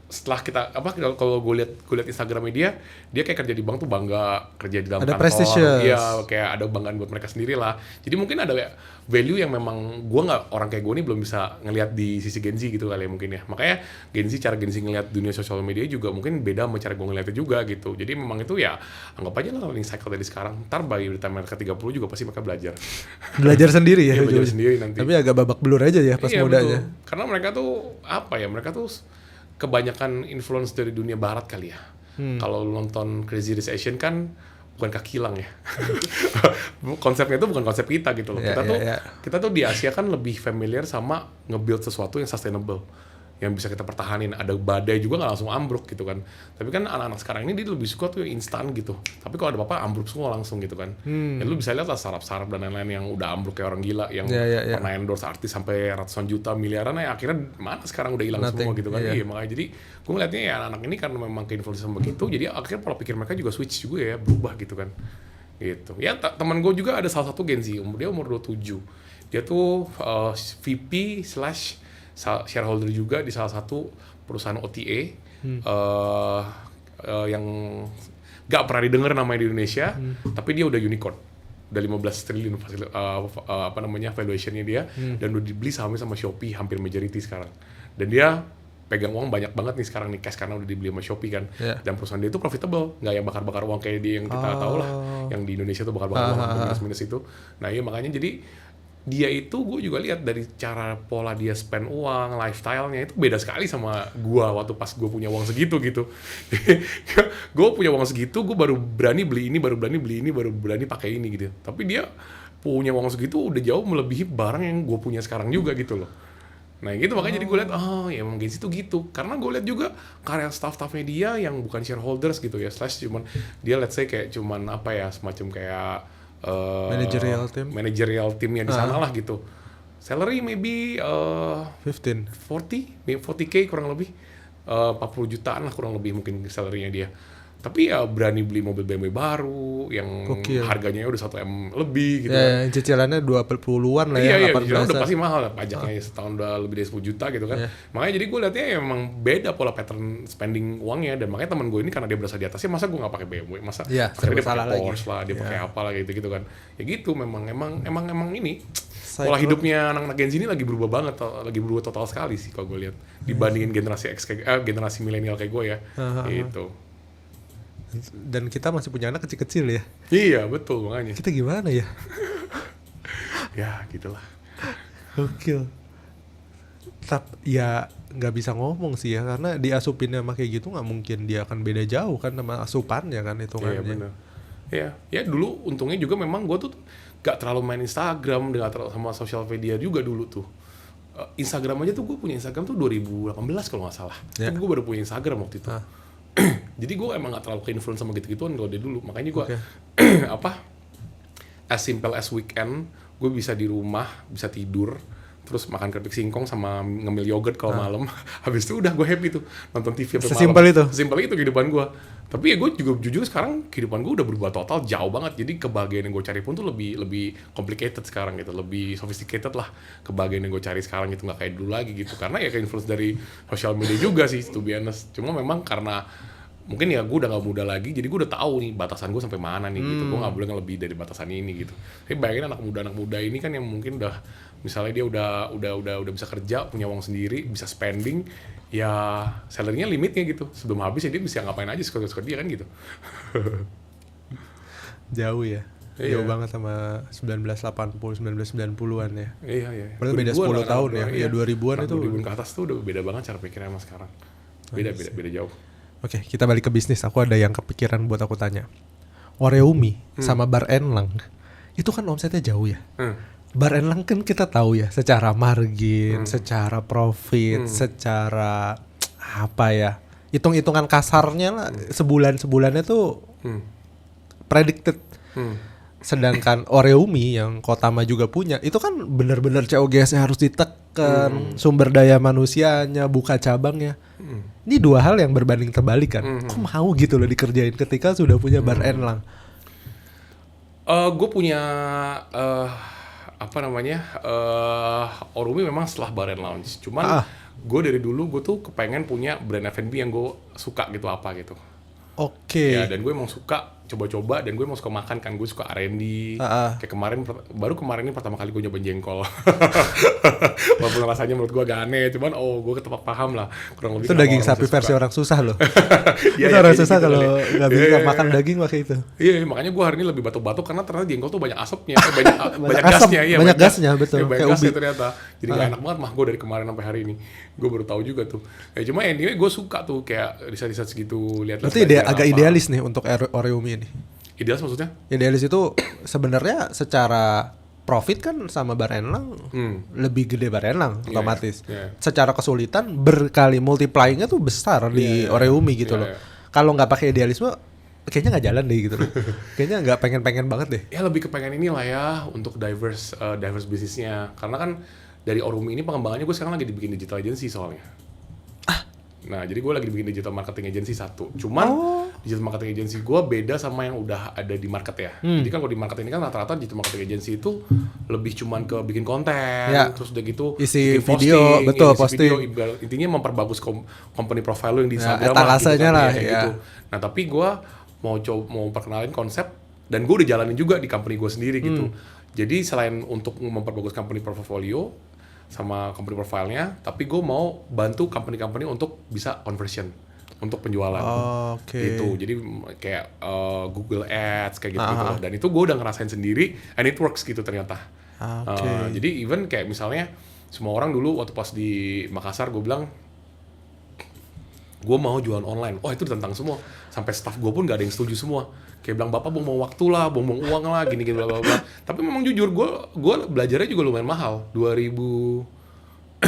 S2: setelah kita kalau gue lihat Instagramnya dia kayak kerja di bank tuh bangga kerja di dalam
S1: ada
S2: kantor. Iya, kayak ada banggaan buat mereka sendiri lah. Jadi mungkin ada value yang memang gue nggak, orang kayak gue nih belum bisa ngelihat di sisi Gen Z gitu kali ya mungkin ya. Makanya cara Gen Z ngelihat dunia sosial media juga mungkin beda sama cara gue ngeliatnya juga gitu. Jadi memang itu ya anggap aja lah learning cycle dari sekarang. Ntar by the time mereka 30 juga pasti mereka belajar.
S1: Belajar sendiri ya.
S2: Belajar sendiri nanti.
S1: Tapi agak babak belur aja ya pas mudanya.
S2: Betul. Karena mereka tuh mereka tuh kebanyakan influence dari dunia barat kali ya. Kalau lu nonton Crazy Rich Asian kan bukan kaki hilang ya. Konsepnya itu bukan konsep kita gitu loh. Kita tuh di Asia kan lebih familiar sama nge-build sesuatu yang sustainable, yang bisa kita pertahanin. Ada badai juga nggak langsung ambruk gitu kan. Tapi kan anak-anak sekarang ini dia lebih suka tuh yang instan gitu. Tapi kalau ada apa-apa ambruk semua langsung gitu kan. Ya lu bisa lihat lah startup dan lain-lain yang udah ambruk kayak orang gila, yang pernah endorse artis sampai ratusan juta miliaran ya akhirnya mana sekarang udah hilang semua gitu kan. Iya, makanya jadi gue ngeliatnya ya anak-anak ini karena memang ke-influence sama begitu, jadi akhirnya pola pikir mereka juga switch juga ya, berubah gitu kan. Gitu. Ya teman gue juga ada salah satu Gen Z, dia umur 27. Dia tuh VP/shareholder juga di salah satu perusahaan OTA yang gak pernah didengar namanya di Indonesia, tapi dia udah unicorn, udah 15 triliun valuation-nya dia, dan udah dibeli sahamnya sama Shopee hampir majority sekarang. Dan dia pegang uang banyak banget nih sekarang nih cash karena udah dibeli sama Shopee kan. Dan perusahaan dia itu profitable, nggak yang bakar-bakar uang kayak dia yang kita tahu lah, yang di Indonesia tuh bakar-bakar uang minus itu. Nah iya makanya jadi dia itu gue juga lihat dari cara pola dia spend uang, lifestyle-nya itu beda sekali sama gue waktu pas gue punya uang segitu gitu. Gue punya uang segitu, gue baru berani beli ini, baru berani pakai ini gitu. Tapi dia punya uang segitu udah jauh melebihi barang yang gue punya sekarang juga gitu loh. Nah gitu makanya jadi gue lihat ya emang Gen Z tuh gitu. Karena gue lihat juga karya staff-staffnya dia yang bukan shareholders gitu ya, cuman dia let's say kayak cuman semacam kayak managerial teamnya di sana lah gitu. Salary maybe 40K kurang lebih, 40 jutaan lah kurang lebih mungkin salary-nya dia. Tapi ya berani beli mobil BMW baru yang harganya udah 1M lebih gitu.
S1: Ya, cicilannya 20-an lah ya.
S2: Iya, cicilannya udah pasti mahal lah, pajaknya setahun udah lebih dari 10 juta gitu kan. Makanya jadi gue liatnya emang beda pola pattern spending uangnya. Dan makanya teman gue ini karena dia berasa di atasnya, masa gue gak pakai BMW, masa dia pakai Porsche lah, dia pakai apa lah gitu kan. Ya gitu memang ini pola hidupnya anak-anak Gen Z ini lagi berubah banget, lagi berubah total sekali sih kalau gue lihat dibandingin generasi X generasi milenial kayak gue ya. Gitu.
S1: Dan kita masih punya anak kecil-kecil ya.
S2: Iya betul, makanya
S1: kita gimana ya?
S2: Ya gitulah.
S1: Gokil. Tapi ya nggak bisa ngomong sih ya, karena diasupin sama kayak gitu nggak mungkin dia akan beda jauh kan sama asupannya kan hitungannya.
S2: Iya benar. Ya dulu untungnya juga memang gue tuh gak terlalu main Instagram, gak terlalu sama sosial media juga dulu tuh. Instagram aja tuh gue punya Instagram tuh 2018 kalau nggak salah. Tapi gue baru punya Instagram waktu itu. Jadi gue emang gak terlalu ke-influence sama gitu-gituan kalau dari dulu. Makanya gue as simple as weekend gue bisa di rumah, bisa tidur, terus makan keripik singkong sama ngemil yogurt kalau malam. Habis itu udah gue happy tuh nonton TV sampai
S1: Sesimpel
S2: malam.
S1: itu?
S2: Sesimpel itu kehidupan gue. Tapi ya gue juga jujur sekarang kehidupan gue udah berubah total, jauh banget. Jadi kebahagiaan yang gue cari pun tuh lebih complicated sekarang gitu, lebih sophisticated lah kebahagiaan yang gue cari sekarang gitu, nggak kayak dulu lagi gitu. Karena ya ke influence dari sosial media juga sih, to be honest. Cuma memang karena mungkin ya gue udah gak muda lagi, jadi gue udah tahu nih batasan gue sampai mana nih gitu. Gue nggak boleh lebih dari batasan ini gitu. Tapi bayangin anak muda ini kan yang mungkin udah misalnya dia udah bisa kerja, punya uang sendiri, bisa spending, ya salary-nya limitnya gitu. Sebelum habis ya dia bisa ngapain aja suka-suka dia kan gitu.
S1: Jauh ya.
S2: Iya.
S1: Jauh banget sama 1980, 1990-an ya.
S2: Iya.
S1: Berarti beda 10 tahun ya.
S2: Iya,
S1: 2000-an itu.
S2: 2000-an ke atas tuh udah beda banget cara pikirnya sama sekarang. Beda jauh.
S1: Oke, kita balik ke bisnis. Aku ada yang kepikiran buat aku tanya. Oreumi sama Bar Enlang itu kan omsetnya jauh ya. Bar Enlang kan kita tahu ya, secara margin, secara profit, secara apa ya, hitung-hitungan kasarnya lah, sebulannya tuh predicted. Sedangkan Oreumi yang Kotama juga punya, itu kan benar-benar COGS-nya harus ditekan, sumber daya manusianya, buka cabangnya. Ini dua hal yang berbanding terbalik kan. Kok mau gitu loh dikerjain ketika sudah punya Bar Enlang?
S2: Gue punya Orumi memang setelah Bar and Lounge. Cuman gue dari dulu gue tuh kepengen punya brand F&B yang gue suka gitu apa gitu.
S1: Oke.
S2: Ya, dan gue emang suka coba-coba, dan gue emang suka makan kan, gue suka R&D. Kayak baru kemarin ini pertama kali gue nyobain jengkol. Walaupun rasanya menurut gue agak aneh, cuman gue tetap paham lah kurang lebih.
S1: Itu daging sapi versi orang susah loh.
S2: Ya,
S1: itu orang susah
S2: gitu
S1: kalau nggak bisa makan daging pakai itu.
S2: Iya, makanya gue hari ini lebih batuk-batuk karena ternyata jengkol tuh banyak asapnya, banyak gasnya. Iya,
S1: banyak gasnya, betul.
S2: Banyak gasnya ternyata. Jadi gak enak banget mah gue dari kemarin sampai hari ini. Gue baru tahu juga tuh. Ya cuma anyway gue suka tuh kayak riset-riset segitu, lihat.
S1: Berarti agak idealis nih untuk Oreumi ini.
S2: Idealis maksudnya?
S1: Idealis itu sebenarnya secara profit kan sama Bar Enlang lebih gede Bar Enlang otomatis. Secara kesulitan berkali multiplyingnya tuh besar di Oreumi gitu loh. Kalau nggak pakai idealisme kayaknya nggak jalan deh gitu loh. Kayaknya nggak pengen banget deh.
S2: Ya lebih kepengen inilah ya untuk diverse bisnisnya. Karena kan dari Orumi ini pengembangannya gue sekarang lagi dibikin digital agency soalnya. Nah, jadi gue lagi bikin digital marketing agency satu. Cuman digital marketing agency gue beda sama yang udah ada di market ya. Jadi kan kalau di market ini kan rata-rata digital marketing agency itu lebih cuman ke bikin konten, terus udah gitu
S1: isi
S2: bikin
S1: video,
S2: posting,
S1: betul,
S2: isi
S1: posting.
S2: Video, intinya memperbagus company profile lo yang di Instagram
S1: etalasenya lah,
S2: kayak gitu. Nah, tapi gue mau perkenalin konsep, dan gue udah jalanin juga di company gue sendiri gitu. Jadi selain untuk memperbagus company portfolio sama company profile-nya, tapi gue mau bantu company-company untuk bisa conversion untuk penjualan. Gitu. Jadi kayak Google Ads kayak gitu. Dan itu gue udah ngerasain sendiri, and it works gitu ternyata. Jadi even kayak misalnya semua orang dulu waktu pas di Makassar gue bilang gue mau jualan online. Oh, itu ditentang semua. Sampai staff gue pun gak ada yang setuju semua. Kayak bilang bapak buang waktu lah, buang uang lah, gini bla bla bla. Tapi memang jujur gue belajarnya juga lumayan mahal. 2020,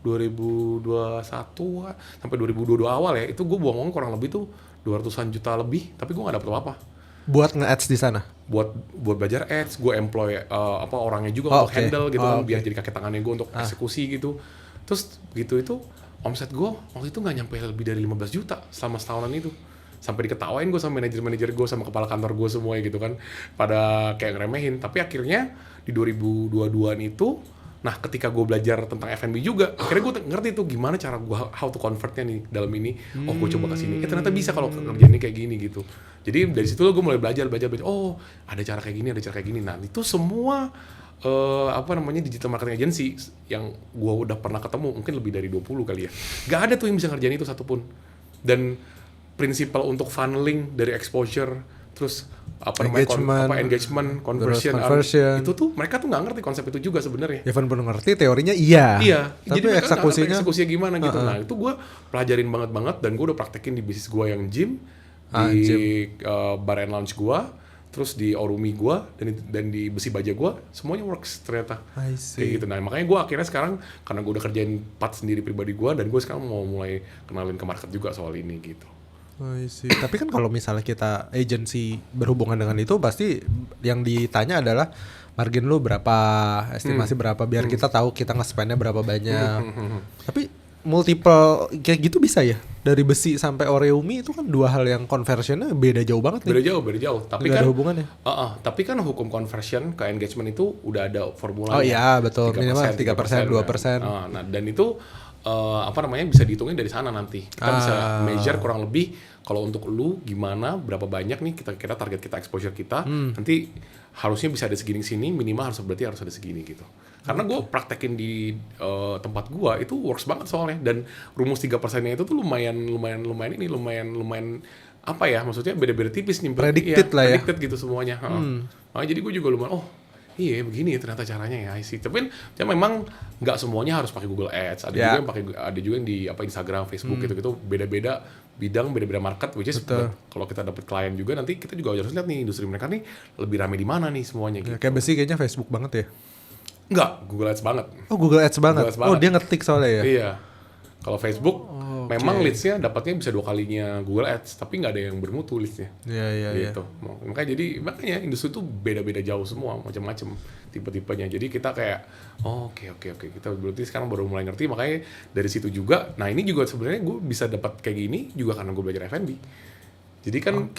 S2: 2021 sampai 2022 awal ya, itu gue buang uang kurang lebih tuh 200-an juta lebih, tapi gue gak dapet apa-apa.
S1: Buat nge-ads di sana?
S2: Buat belajar ads, gue employ orangnya juga untuk handle gitu kan, biar jadi kaki tangannya gue untuk eksekusi gitu. Terus begitu itu omset gue waktu itu nggak nyampe lebih dari 15 juta selama setahunan itu. Sampai diketawain gue sama manajer gue, sama kepala kantor gue semua gitu kan, pada kayak ngeremehin. Tapi akhirnya di 2022 itu, nah ketika gue belajar tentang F&B juga, akhirnya gue ngerti tuh gimana cara gue how to convertnya nih dalam ini. Oh, gue coba kesini, ternyata bisa kalau kerjanya kayak gini gitu. Jadi dari situ gue mulai belajar. Oh, ada cara kayak gini, Nah itu semua digital marketing agency yang gue udah pernah ketemu, mungkin lebih dari 20 kali ya, gak ada tuh yang bisa ngerjain itu satupun. Dan prinsipal untuk funneling dari exposure, terus engagement, conversion, itu tuh mereka tuh nggak ngerti konsep itu juga sebenarnya.
S1: Even pun ngerti teorinya iya. Tapi
S2: jadi
S1: eksekusinya
S2: gimana gitu. Nah itu gue pelajarin banget, dan gue udah praktekin di bisnis gue yang gym, di Bar and Lounge gue, terus di Orumi gue, dan di besi baja gue, semuanya works ternyata. Kayak gitu. Nah makanya gue akhirnya sekarang, karena gue udah kerjain part sendiri pribadi gue, dan gue sekarang mau mulai kenalin ke market juga soal ini gitu.
S1: Oh, tapi kan kalau misalnya kita agency berhubungan dengan itu, pasti yang ditanya adalah margin lu berapa, estimasi berapa, biar kita tahu kita nge-spendnya berapa banyak. Tapi multiple kayak gitu bisa ya? Dari besi sampai Oreumi itu kan dua hal yang conversionnya beda jauh banget nih.
S2: Beda jauh. Tapi
S1: nggak
S2: kan
S1: ada hubungannya.
S2: Tapi kan hukum conversion ke engagement itu udah ada formulanya.
S1: Oh iya betul, minimal 3%, 2%.
S2: Nah, dan itu bisa dihitungin dari sana nanti. Kita bisa measure kurang lebih kalau untuk lu gimana, berapa banyak nih kita target kita, exposure kita. Nanti harusnya bisa ada segini sini, minimal harus ada segini gitu. Karena gue praktekin di tempat gue itu works banget soalnya, dan rumus 3%-nya itu tuh lumayan apa ya, maksudnya beda-beda tipis nih.
S1: Predicted lah ya.
S2: Predicted gitu semuanya. Nah, jadi gue juga lumayan iya begini ternyata caranya ya, sih. Tapi ya memang nggak semuanya harus pakai Google Ads. Ada juga yang di Instagram, Facebook gitu beda-beda bidang, beda-beda market. Which is kalau kita dapet klien juga, nanti kita juga harus lihat nih industri mereka nih lebih rame di mana nih semuanya gitu.
S1: Kayak besi kayaknya Facebook banget ya.
S2: Enggak, Google Ads banget.
S1: Oh, Google Ads banget. Oh, dia ngetik soalnya ya.
S2: Iya. Kalau Facebook memang leads-nya dapatnya bisa 2 kalinya Google Ads, tapi nggak ada yang bermutu leads-nya.
S1: Iya.
S2: Gitu. Makanya industri itu beda-beda jauh semua, macam-macam tipe-tipenya. Jadi kita kayak oke. Kita berarti sekarang baru mulai ngerti, makanya dari situ juga. Nah, ini juga sebenarnya gue bisa dapat kayak gini juga karena gue belajar F&B. Jadi kan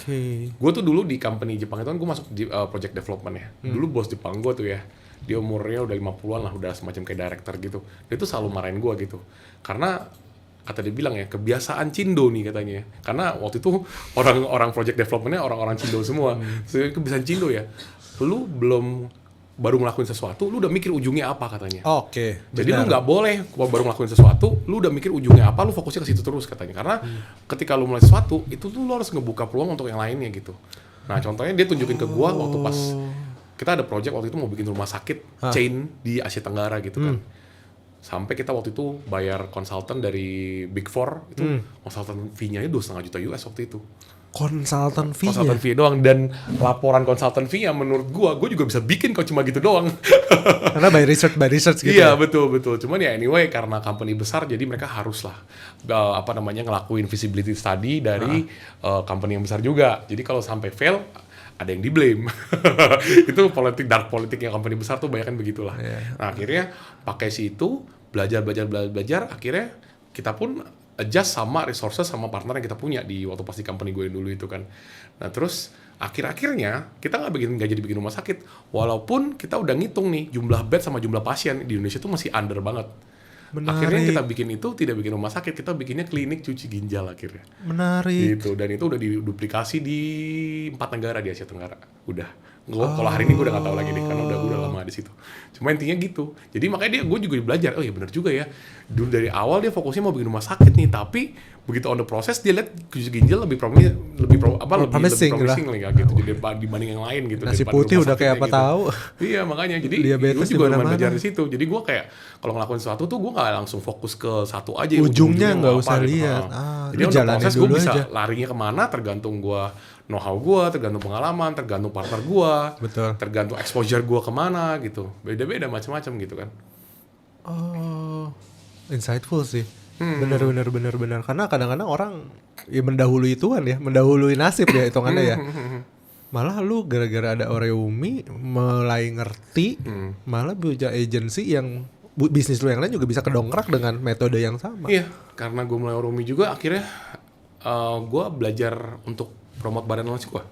S2: gue tuh dulu di company Jepang itu kan gue masuk di project development ya. Dulu bos Jepang gue tuh ya, dia umurnya udah 50-an lah, udah semacam kayak director gitu. Dia tuh selalu marahin gue gitu. Karena kata dia bilang ya, kebiasaan Cindo nih katanya. Karena waktu itu orang-orang project development-nya orang-orang Cindo semua. Kebiasaan Cindo ya. Lu baru ngelakuin sesuatu, lu udah mikir ujungnya apa katanya. Jadi lu nggak boleh baru ngelakuin sesuatu, lu udah mikir ujungnya apa, lu fokusnya ke situ terus katanya. Karena ketika lu mulai sesuatu, itu tuh lu harus ngebuka peluang untuk yang lainnya gitu. Nah, contohnya dia tunjukin ke gua waktu pas kita ada project waktu itu mau bikin rumah sakit chain di Asia Tenggara gitu kan. Sampai kita waktu itu bayar konsultan dari Big Four, itu konsultan fee-nya $2,5 juta US waktu itu.
S1: Konsultan fee
S2: doang, dan laporan konsultan fee yang menurut gua juga bisa bikin kok cuma gitu doang.
S1: Karena by research gitu.
S2: Iya, betul. Cuman ya anyway, karena company besar jadi mereka haruslah ngelakuin visibility study dari company yang besar juga. Jadi kalau sampai fail ada yang di blame. Itu dark politiknya company besar tuh banyak kan begitulah. Nah, akhirnya pakai situ belajar, akhirnya kita pun adjust sama resources sama partner yang kita punya di waktu pas di company gue dulu itu kan. Nah, terus akhirnya kita nggak jadi bikin rumah sakit, walaupun kita udah ngitung nih jumlah bed sama jumlah pasien di Indonesia tuh masih under banget. Menarik. Akhirnya kita bikin itu tidak bikin rumah sakit, kita bikinnya klinik cuci ginjal akhirnya.
S1: Menarik.
S2: Gitu, dan itu udah diduplikasi di 4 negara di Asia Tenggara. Udah. Kalau hari ini gue udah nggak tahu lagi nih, karena udah lama di situ. Cuma intinya gitu. Jadi makanya gue juga belajar. Oh iya benar juga ya. Dulu dari awal dia fokusnya mau bikin rumah sakit nih, tapi begitu on the process dia lihat cuci ginjal lebih promising lah gitu dibanding yang lain gitu.
S1: Nasi putih udah kayak apa gitu. Tahu.
S2: Iya makanya jadi gue juga belajar di situ. Jadi gue kayak kalau ngelakuin sesuatu tuh gue nggak langsung fokus ke satu aja.
S1: Ujungnya nggak usah lihat.
S2: Jadi on the process gue bisa larinya kemana tergantung gue know-how gue, tergantung pengalaman, tergantung partner gue, tergantung exposure gue kemana gitu, beda-beda macam-macam gitu kan.
S1: Insightful sih. Benar. Karena kadang-kadang orang ya mendahului Tuhan ya, mendahului nasib ya hitungannya ya. Malah lu gara-gara ada Oreumi mulai ngerti, malah punya agency yang bisnis lu yang lain juga bisa kedongkrak dengan metode yang sama.
S2: Iya, karena gue mulai Oreumi juga akhirnya gue belajar untuk promote badan langsung gue.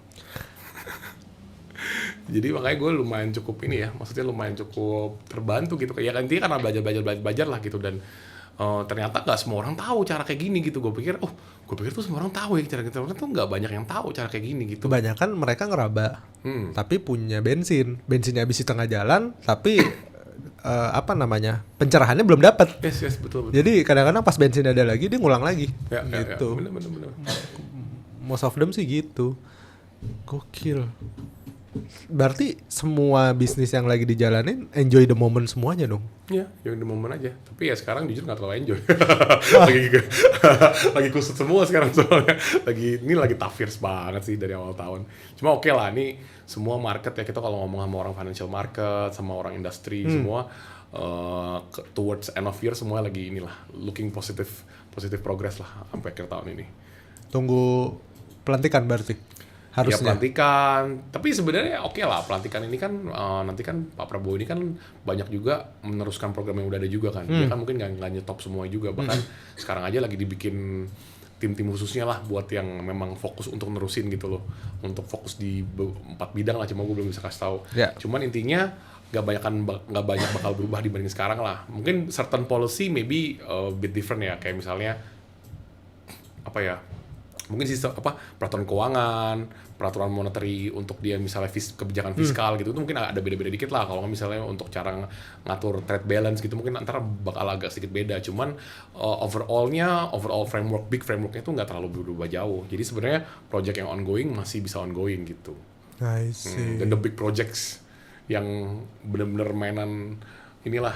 S2: Jadi makanya gue lumayan cukup ini ya, maksudnya lumayan cukup terbantu gitu. Ya kan intinya karena belajar lah gitu, dan ternyata nggak semua orang tahu cara kayak gini gitu. Gue pikir tuh semua orang tahu ya cara gitu. Ternyata tuh nggak banyak yang tahu cara kayak gini gitu.
S1: Kebanyakan mereka ngeraba, tapi punya bensinnya habis di tengah jalan, tapi pencerahannya belum dapat.
S2: Yes, betul.
S1: Jadi kadang-kadang pas bensin ada lagi dia ngulang lagi.
S2: Ya,
S1: gitu.
S2: Ya, bener.
S1: Most of them sih gitu. Gokil. Berarti semua bisnis yang lagi dijalanin enjoy the moment semuanya dong?
S2: Iya, enjoy the moment aja. Tapi ya sekarang jujur nggak terlalu enjoy. lagi kusut semua sekarang soalnya. Lagi tough years banget sih dari awal tahun. Cuma oke lah, ini semua market ya, kita kalau ngomong sama orang financial market, sama orang industri semua towards end of year semua lagi inilah looking positive progress lah sampai akhir tahun ini.
S1: Tunggu pelantikan berarti.
S2: Ya
S1: Harusnya.
S2: pelantikan, tapi sebenarnya oke lah pelantikan ini kan nanti kan Pak Prabowo ini kan banyak juga meneruskan program yang udah ada juga kan. Dia kan mungkin nggak nyetop semua juga, bahkan sekarang aja lagi dibikin tim-tim khususnya lah buat yang memang fokus untuk nerusin gitu loh, untuk fokus di 4 bidang lah, cuma gue belum bisa kasih tahu.
S1: Ya.
S2: Cuman intinya nggak banyak bakal berubah dibanding sekarang lah. Mungkin certain policy maybe bit different ya, kayak misalnya apa ya, mungkin sistem peraturan keuangan, peraturan monetary untuk dia misalnya kebijakan fiskal gitu, itu mungkin ada beda-beda dikit lah. Kalau misalnya untuk cara ngatur trade balance gitu mungkin antara bakal agak sedikit beda. Cuman overall framework, big frameworknya itu nggak terlalu berubah jauh. Jadi sebenarnya project yang ongoing masih bisa ongoing gitu.
S1: I see.
S2: Dan the big projects yang benar-benar mainan inilah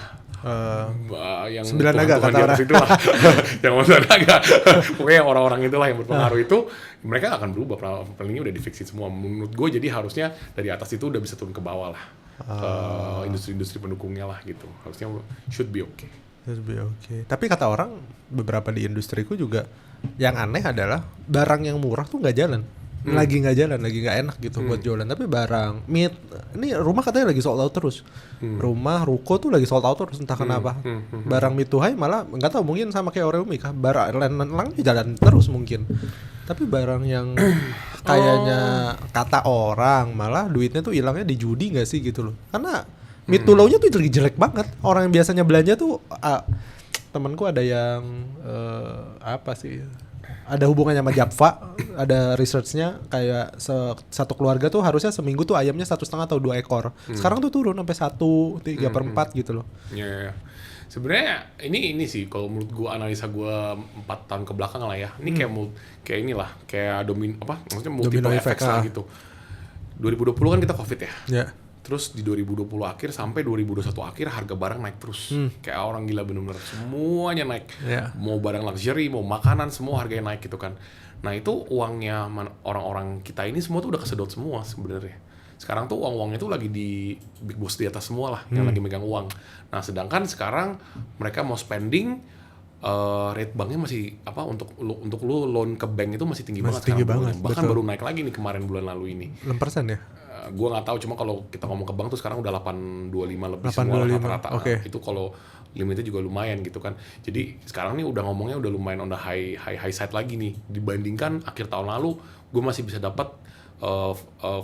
S2: yang
S1: 9 naga kata orang
S2: itu lah yang 9 naga pokoknya orang-orang itulah yang berpengaruh itu mereka akan berubah, planningnya udah difixin semua menurut gue. Jadi harusnya dari atas itu udah bisa turun ke bawah lah, ke industri-industri pendukungnya lah gitu. Harusnya should be okay.
S1: Tapi kata orang beberapa di industriku juga yang aneh adalah barang yang murah tuh nggak jalan. Lagi nggak enak gitu buat jualan. Tapi barang meat, ini rumah katanya lagi sold out terus. Rumah, ruko tuh lagi sold out terus, entah kenapa. Barang mid to high malah nggak tahu, mungkin sama kayak Oreo kah. Barang lang jalan terus mungkin. Tapi barang yang kayaknya kata orang malah duitnya tuh hilangnya di judi nggak sih gitu loh. Karena mid to low-nya tuh lagi jelek banget. Orang yang biasanya belanja tuh temanku ada yang ada hubungannya sama Java, ada researchnya kayak satu keluarga tuh harusnya seminggu tuh ayamnya 1,5 atau 2 ekor. Sekarang tuh turun sampai 1/3/4 gitu loh.
S2: Ya. Sebenarnya ini sih kalau menurut gua, analisa gua 4 tahun ke belakang lah ya. Ini kayak inilah, kayak maksudnya multiple effects lah gitu. 2020 kan kita Covid ya.
S1: Ya.
S2: Terus di 2020 akhir sampai 2021 akhir harga barang naik terus. Kayak orang gila bener-bener, semuanya naik.
S1: Yeah.
S2: Mau barang luxury, mau makanan, semua harganya naik gitu kan. Nah itu uangnya orang-orang kita ini semua tuh udah kesedot semua sebenarnya. Sekarang tuh uang-uangnya tuh lagi di big boss di atas semua lah, yang lagi megang uang. Nah sedangkan sekarang mereka mau spending, rate banknya masih untuk lu loan ke bank itu masih tinggi banget sekarang. Bahkan betul. Baru naik lagi nih kemarin bulan lalu ini.
S1: 6% ya?
S2: Gue nggak tahu, cuma kalau kita ngomong ke bank tuh sekarang udah 8,25 lebih
S1: 8,25,
S2: semua rata-rata.
S1: Okay.
S2: Itu kalau limitnya juga lumayan gitu kan. Jadi sekarang nih udah ngomongnya udah lumayan on the high side lagi nih, dibandingkan akhir tahun lalu gue masih bisa dapat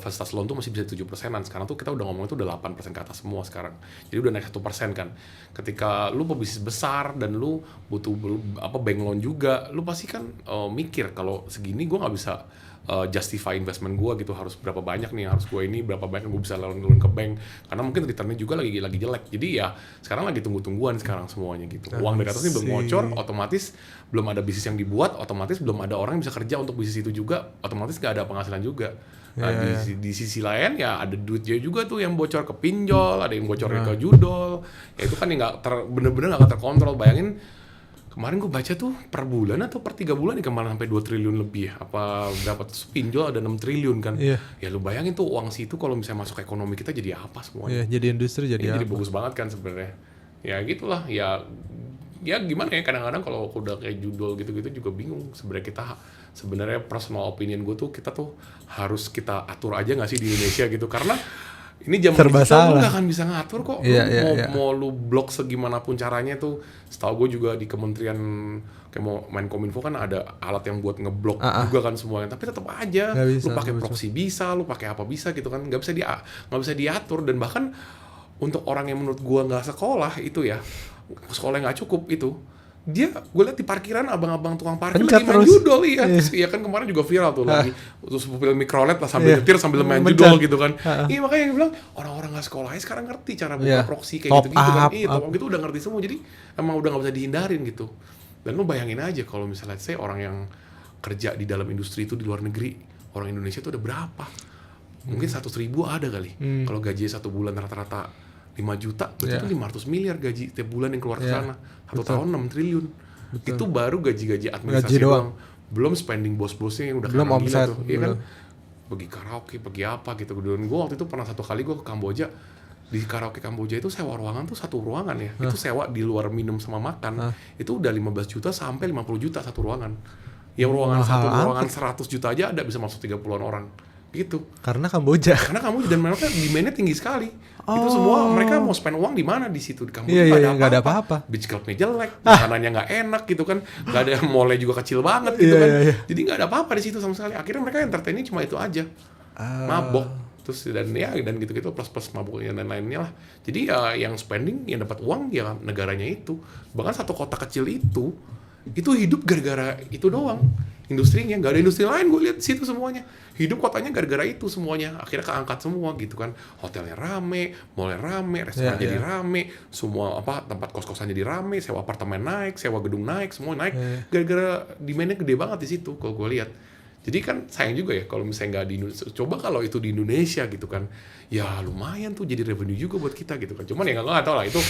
S2: fasilitas loan tuh masih bisa 7%-an. Sekarang tuh kita udah ngomong itu udah 8% ke atas semua sekarang. Jadi udah naik 1% kan. Ketika lu pebisnis besar dan lu butuh bank loan juga, lu pasti kan mikir kalau segini gue nggak bisa justify investment gue gitu, harus berapa banyak nih, harus gue ini berapa banyak gue bisa loan ke bank, karena mungkin returnnya juga lagi jelek. Jadi ya sekarang lagi tungguan sekarang semuanya gitu. Uang dari atas ini belum ngocor, otomatis belum ada bisnis yang dibuat, otomatis belum ada orang yang bisa kerja untuk bisnis itu juga, otomatis gak ada penghasilan juga. Nah di sisi lain ya ada duitnya juga tuh yang bocor ke pinjol, ada yang bocornya ke judol, ya itu kan yang bener-bener gak terkontrol. Bayangin kemarin gue baca tuh per bulan atau per 3 bulan nih kemarin sampai 2 triliun lebih ya. Apa berapa tuh pinjol ada 6 triliun kan. Ya lu bayangin tuh uang situ kalau misalnya masuk ke ekonomi kita jadi apa semuanya.
S1: Jadi industri jadi apa?
S2: Jadi bagus banget kan sebenarnya. Ya gitulah, ya gimana ya, kadang-kadang kalau udah kayak judul gitu-gitu juga bingung. Sebenarnya personal opinion gue tuh kita tuh harus kita atur aja nggak sih di Indonesia gitu, karena ini zaman digital lu gak akan bisa ngatur kok. Mau lu blok segimanapun caranya tuh. Setahu gue juga di kementerian kayak mau Menkominfo kan ada alat yang buat ngeblok juga kan semuanya. Tapi tetap aja lu pakai proxy bisa, lu pakai apa bisa gitu kan. Nggak bisa diatur. Dan bahkan untuk orang yang menurut gue nggak sekolah itu ya, sekolah nggak cukup itu, dia gue liat di parkiran abang-abang tukang parkir lagi main judol ya kan. Kemarin juga viral tuh lagi terus film mikrolet lah sambil nyetir sambil main judol gitu kan. Iya makanya gue bilang orang-orang nggak sekolahnya sekarang ngerti cara buka proxy kayak gitu kan. Top up gitu udah ngerti semua, jadi emang udah nggak bisa dihindarin gitu. Dan lu bayangin aja kalau misalnya saya orang yang kerja di dalam industri itu di luar negeri, orang Indonesia tuh ada berapa? Mungkin 100.000 ada kali. Kalau gaji 1 bulan rata-rata 5 juta, berarti itu 500 miliar gaji tiap bulan yang keluar ke sana. 1 tahun 6 triliun. Itu baru gaji-gaji administrasi doang. Belum spending bos-bosnya yang udah
S1: belum omset
S2: tuh. Iya kan? Pergi karaoke, pergi apa gitu. Dan gue waktu itu pernah satu kali gue ke Kamboja. Di karaoke Kamboja itu sewa ruangan tuh 1 ruangan ya. Itu sewa di luar minum sama makan. Itu udah 15 juta sampai 50 juta 1 ruangan. Yang ruangan
S1: Mahal
S2: satu
S1: amat.
S2: ruangan 100 juta aja ada bisa masuk 30-an orang. Gitu.
S1: Karena Kamboja.
S2: Karena kamu dan mereka demand-nya tinggi sekali. Itu semua mereka mau spend uang di mana di situ di Kamboja
S1: Nggak ada apa-apa.
S2: Beach clubnya jelek, makanannya nggak enak gitu kan, nggak ada mallnya juga kecil banget gitu kan. Jadi nggak ada apa-apa di situ sama sekali. Akhirnya mereka entertainnya cuma itu aja, mabok terus dan gitu-gitu plus mabuknya dan lainnya lah. Jadi ya yang spending yang dapat uang ya negaranya itu. Bahkan satu kota kecil itu hidup gara-gara itu doang. Industrinya nggak ada industri lain, gue lihat situ semuanya hidup kotanya gara-gara itu semuanya. Akhirnya keangkat semua gitu kan, hotelnya rame, mallnya rame, restoran jadi rame, semua tempat kos-kosan jadi rame, sewa apartemen naik, sewa gedung naik, semua naik gara-gara demandnya gede banget di situ kalau gue lihat. Jadi kan sayang juga ya kalau misalnya nggak di Indonesia. Coba kalau itu di Indonesia gitu kan, ya lumayan tuh jadi revenue juga buat kita gitu kan. Cuman ya nggak tahu lah itu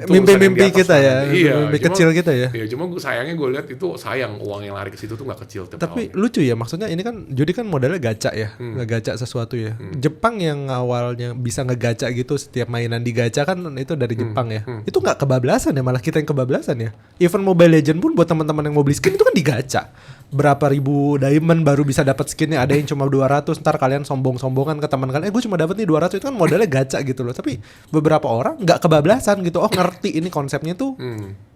S1: mimpi-mimpi kita ya, mimpi
S2: cuma,
S1: kecil kita ya.
S2: Iya, cuma sayangnya gue lihat itu sayang uang yang lari ke situ tuh nggak kecil.
S1: Tapi lucu ya, maksudnya ini kan judi kan modalnya gacha ya, ngegacha sesuatu ya. Jepang yang awalnya bisa ngegacha gitu, setiap mainan digacha kan itu dari Jepang ya. Itu nggak kebablasan ya, malah kita yang kebablasan ya. Even Mobile Legend pun buat teman-teman yang mau beli skin itu kan digacha. Berapa ribu diamond baru bisa dapat skinnya, ada yang cuma 200, ntar kalian sombong-sombongan ke teman kalian, gue cuma dapat nih 200, itu kan modalnya gacha gitu loh. Tapi beberapa orang nggak kebablasan gitu, ngerti ini konsepnya tuh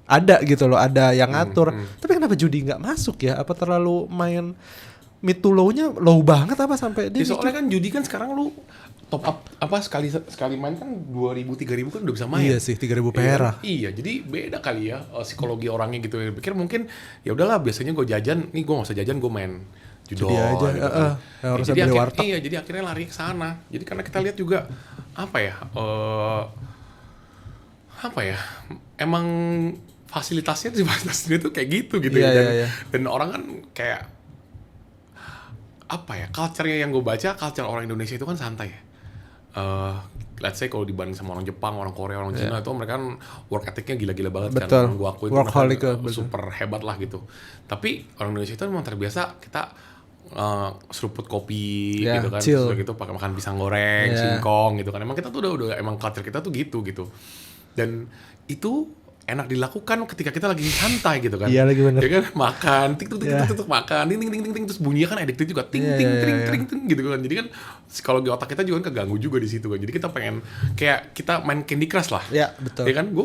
S1: ada gitu loh, ada yang ngatur. Tapi kenapa judi nggak masuk ya? Apa terlalu main mid to low-nya low banget apa sampai dia
S2: soalnya kan judi kan sekarang lu top up sekali main kan 2.000-3.000 kan udah bisa main.
S1: Iya sih, 3.000 perak.
S2: Iya, jadi beda kali ya psikologi orangnya gitu. Pikir mungkin ya udahlah biasanya gue jajan, nih gue nggak usah jajan, gue main judi
S1: aja
S2: gitu kan.
S1: harus
S2: Jadi
S1: beli warteg.
S2: iya, jadi akhirnya lari ke sana. Jadi karena kita lihat juga emang fasilitasnya sendiri tuh kayak gitu
S1: Iya.
S2: Dan orang kan kayak culture-nya yang gue baca, culture orang Indonesia itu kan santai ya. Let's say kalau dibanding sama orang Jepang, orang Korea, orang Cina itu mereka kan work ethic-nya gila-gila banget.
S1: Betul.
S2: Kan. Gue akuin
S1: Workaholic
S2: itu super hebat lah gitu. Tapi orang Indonesia itu memang terbiasa kita seruput kopi gitu kan,
S1: chill.
S2: terus gitu pakai makan pisang goreng, singkong gitu kan. Emang kita tuh udah emang culture kita tuh gitu. Dan itu enak dilakukan ketika kita lagi santai gitu kan.
S1: Iya, lagi bener.
S2: Ya kan, makan, tik makan, ting terus bunyinya kan addictive juga, ting gitu kan. Jadi kan psikologi otak kita juga kan keganggu juga di situ kan. Jadi kita pengen kayak kita main Candy Crush lah.
S1: Iya, betul.
S2: Ya kan,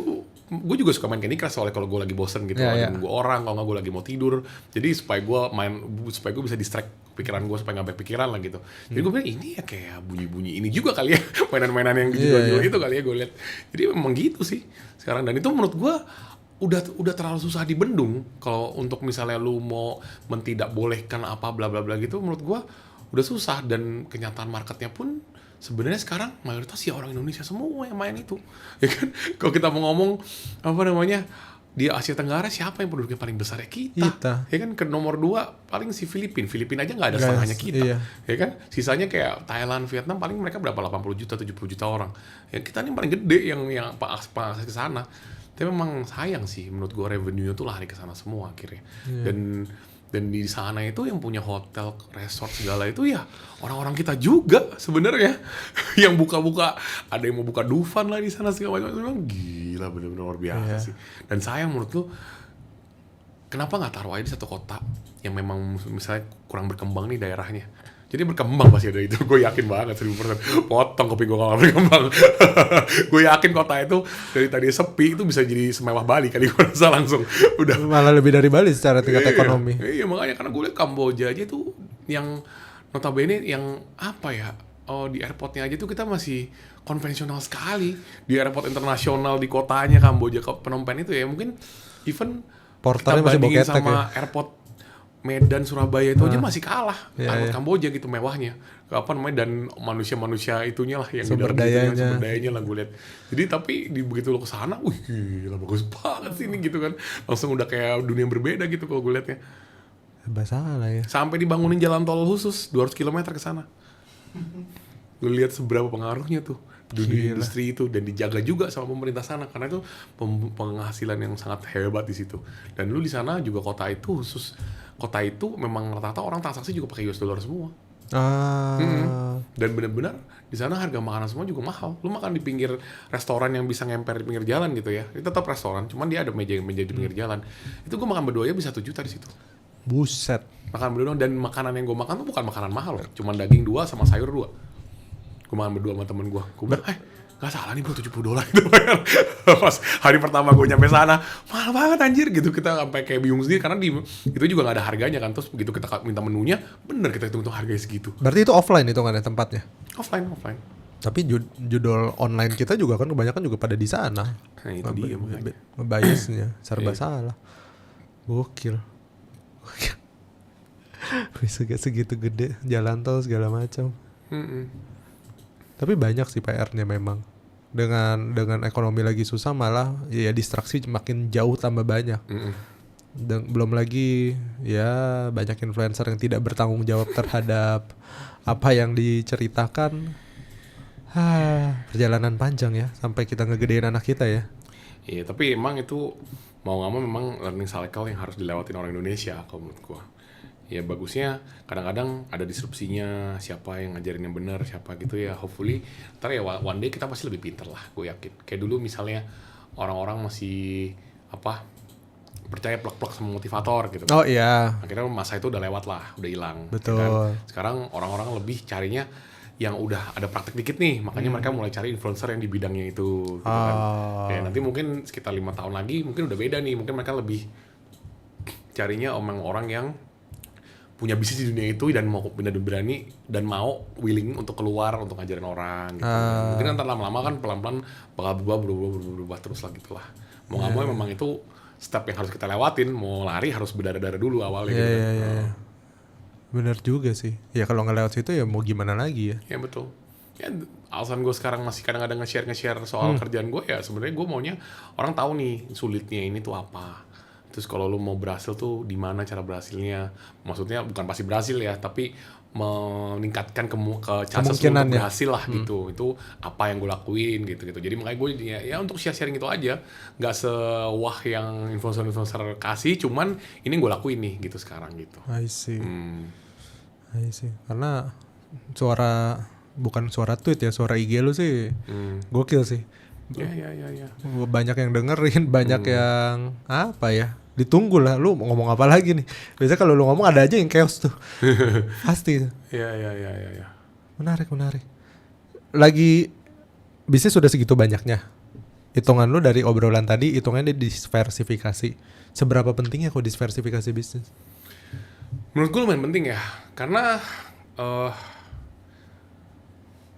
S2: gue juga suka main Candy Crush soalnya kalau gue lagi bosen gitu, lagi nunggu orang, kalau nggak gue lagi mau tidur. Jadi supaya gue bisa distract pikiran gue supaya nggak pikiran lah gitu. Jadi gue bilang ini ya kayak bunyi-bunyi ini juga kali ya, mainan-mainan yang dijual itu kali ya gue lihat. Jadi memang gitu sih sekarang, dan itu menurut gue udah terlalu susah dibendung. Kalau untuk misalnya lu mau tidak bolehkan apa bla bla bla gitu, menurut gue udah susah. Dan kenyataan marketnya pun sebenarnya sekarang mayoritas ya orang Indonesia semua yang main itu, ya kan. Kalau kita mau ngomong di Asia Tenggara siapa yang penduduknya paling besar ya kita. Ya kan, ke nomor 2 paling si Filipina aja nggak ada setengahnya kita. Ya kan, sisanya kayak Thailand, Vietnam paling mereka berapa 80 juta 70 juta orang. Ya kita ini paling gede yang pengakses ke sana. Tapi memang sayang sih menurut gue, revenue-nya tuh lari ke sana semua akhirnya. Dan di sana itu yang punya hotel, resort segala itu ya orang-orang kita juga sebenarnya. Yang buka-buka, ada yang mau buka Dufan lah di sana segala macam. Memang gila, bener-bener luar biasa sih. Dan sayang menurut lu, kenapa nggak taruh aja di satu kota yang memang misalnya kurang berkembang nih daerahnya. Jadi berkembang pasti ada itu, gue yakin banget 1000%. Potong kopi gue kalau berkembang. Gue yakin kota itu dari tadi sepi itu bisa jadi semewah Bali kali, gue rasa langsung. Udah
S1: malah lebih dari Bali secara tingkat ekonomi.
S2: Iya, makanya karena gue lihat Kamboja aja tuh yang notabene yang di airportnya aja tuh kita masih konvensional sekali. Di airport internasional di kotanya Kamboja, Phnom Penh itu ya mungkin even
S1: portalnya
S2: kita
S1: masih
S2: bandingin
S1: boketek
S2: sama
S1: ya.
S2: airport Medan, Surabaya itu aja masih kalah. Airport Kamboja gitu mewahnya. Dan manusia-manusia itunya lah yang
S1: sumber
S2: di dalam
S1: dayanya.
S2: sumber dayanya lah gue lihat. Jadi tapi begitu lo kesana, wih gila bagus banget sih ini gitu kan. Langsung udah kayak dunia yang berbeda gitu kalau gue liatnya.
S1: Salah ya.
S2: Sampai dibangunin jalan tol khusus 200 km ke sana. Gue lihat seberapa pengaruhnya tuh dunia industri itu, dan dijaga juga sama pemerintah sana karena itu penghasilan yang sangat hebat di situ. Dan lu di sana juga kota itu memang rata-rata orang transaksi juga pakai US dollar semua. Dan benar-benar di sana harga makanan semua juga mahal. Lu makan di pinggir restoran yang bisa ngemper di pinggir jalan gitu ya, itu tetap restoran, cuman dia ada meja di pinggir jalan. Itu gue makan berdua ya bisa 1 juta di situ.
S1: Buset.
S2: Makan berdua doang, dan makanan yang gue makan tuh bukan makanan mahal loh. Cuman daging 2 sama sayur 2. Gue makan berdua sama temen gue. Gue bilang, gak salah nih bro, $70 itu bayar. Pas hari pertama gue nyampe sana, mahal banget anjir gitu. Kita sampai kayak bingung sendiri karena itu juga gak ada harganya kan. Terus begitu kita minta menunya, bener kita hitung-hitung harganya segitu.
S1: Berarti itu offline hitungannya tempatnya?
S2: Offline.
S1: Tapi judul online kita juga kan kebanyakan juga pada di sana.
S2: Nah itu dia makanya.
S1: Biasnya serba salah. Gokil. Bisa segitu gede jalan tol segala macam. Tapi banyak sih PR-nya memang. Dengan ekonomi lagi susah malah ya distraksi makin jauh tambah banyak. Dan belum lagi ya banyak influencer yang tidak bertanggung jawab terhadap apa yang diceritakan. Perjalanan panjang ya sampai kita ngegedein anak kita ya.
S2: Iya, tapi emang itu mau nggak mau memang learning cycle yang harus dilewatin orang Indonesia kalau menurut gua. Ya bagusnya kadang-kadang ada disrupsinya, siapa yang ngajarin yang benar, siapa gitu ya. Hopefully ntar ya one day kita pasti lebih pintar lah, gue yakin. Kayak dulu misalnya orang-orang masih percaya plek-plek sama motivator gitu.
S1: Oh iya.
S2: Akhirnya masa itu udah lewat lah, udah hilang.
S1: Betul.
S2: Ya kan? Sekarang orang-orang lebih carinya yang udah ada praktek dikit nih, makanya mereka mulai cari influencer yang di bidangnya itu. Gitu kan. Ya nanti mungkin sekitar 5 tahun lagi mungkin udah beda nih, mungkin mereka lebih carinya orang yang punya bisnis di dunia itu dan mau berani dan mau willing untuk keluar untuk ngajarin orang gitu. Mungkin nanti lama-lama kan pelan-pelan bakal berubah terus lah gitu lah. Mau nggak mau memang itu step yang harus kita lewatin. Mau lari harus berdarah-darah dulu awalnya gitu.
S1: Iya. Bener juga sih. Ya kalau nggak lewat situ ya mau gimana lagi ya.
S2: Ya betul. Ya alasan gue sekarang masih kadang-kadang nge-share soal kerjaan gue ya sebenarnya gue maunya orang tahu nih sulitnya ini tuh apa. Terus kalau lu mau berhasil tuh di mana cara berhasilnya? Maksudnya bukan pasti berhasil ya, tapi meningkatkan chances lu untuk berhasil lah gitu. Itu apa yang gue lakuin gitu. Jadi makanya gue ya untuk sharing itu aja. Gak sewah yang influencer kasih, cuman ini gue lakuin nih gitu sekarang gitu.
S1: I see. Karena bukan suara tweet ya, suara IG lu sih gokil sih.
S2: Ya.
S1: Banyak yang dengerin, banyak yang apa ya? Ditunggu lah, lu mau ngomong apa lagi nih? Biasanya kalau lu ngomong ada aja yang chaos tuh. Pasti.
S2: Ya.
S1: Menarik. Lagi bisnis sudah segitu banyaknya. Hitungan lu dari obrolan tadi, hitungannya diversifikasi. Seberapa pentingnya kok diversifikasi bisnis?
S2: Menurut gue lumayan penting ya, karena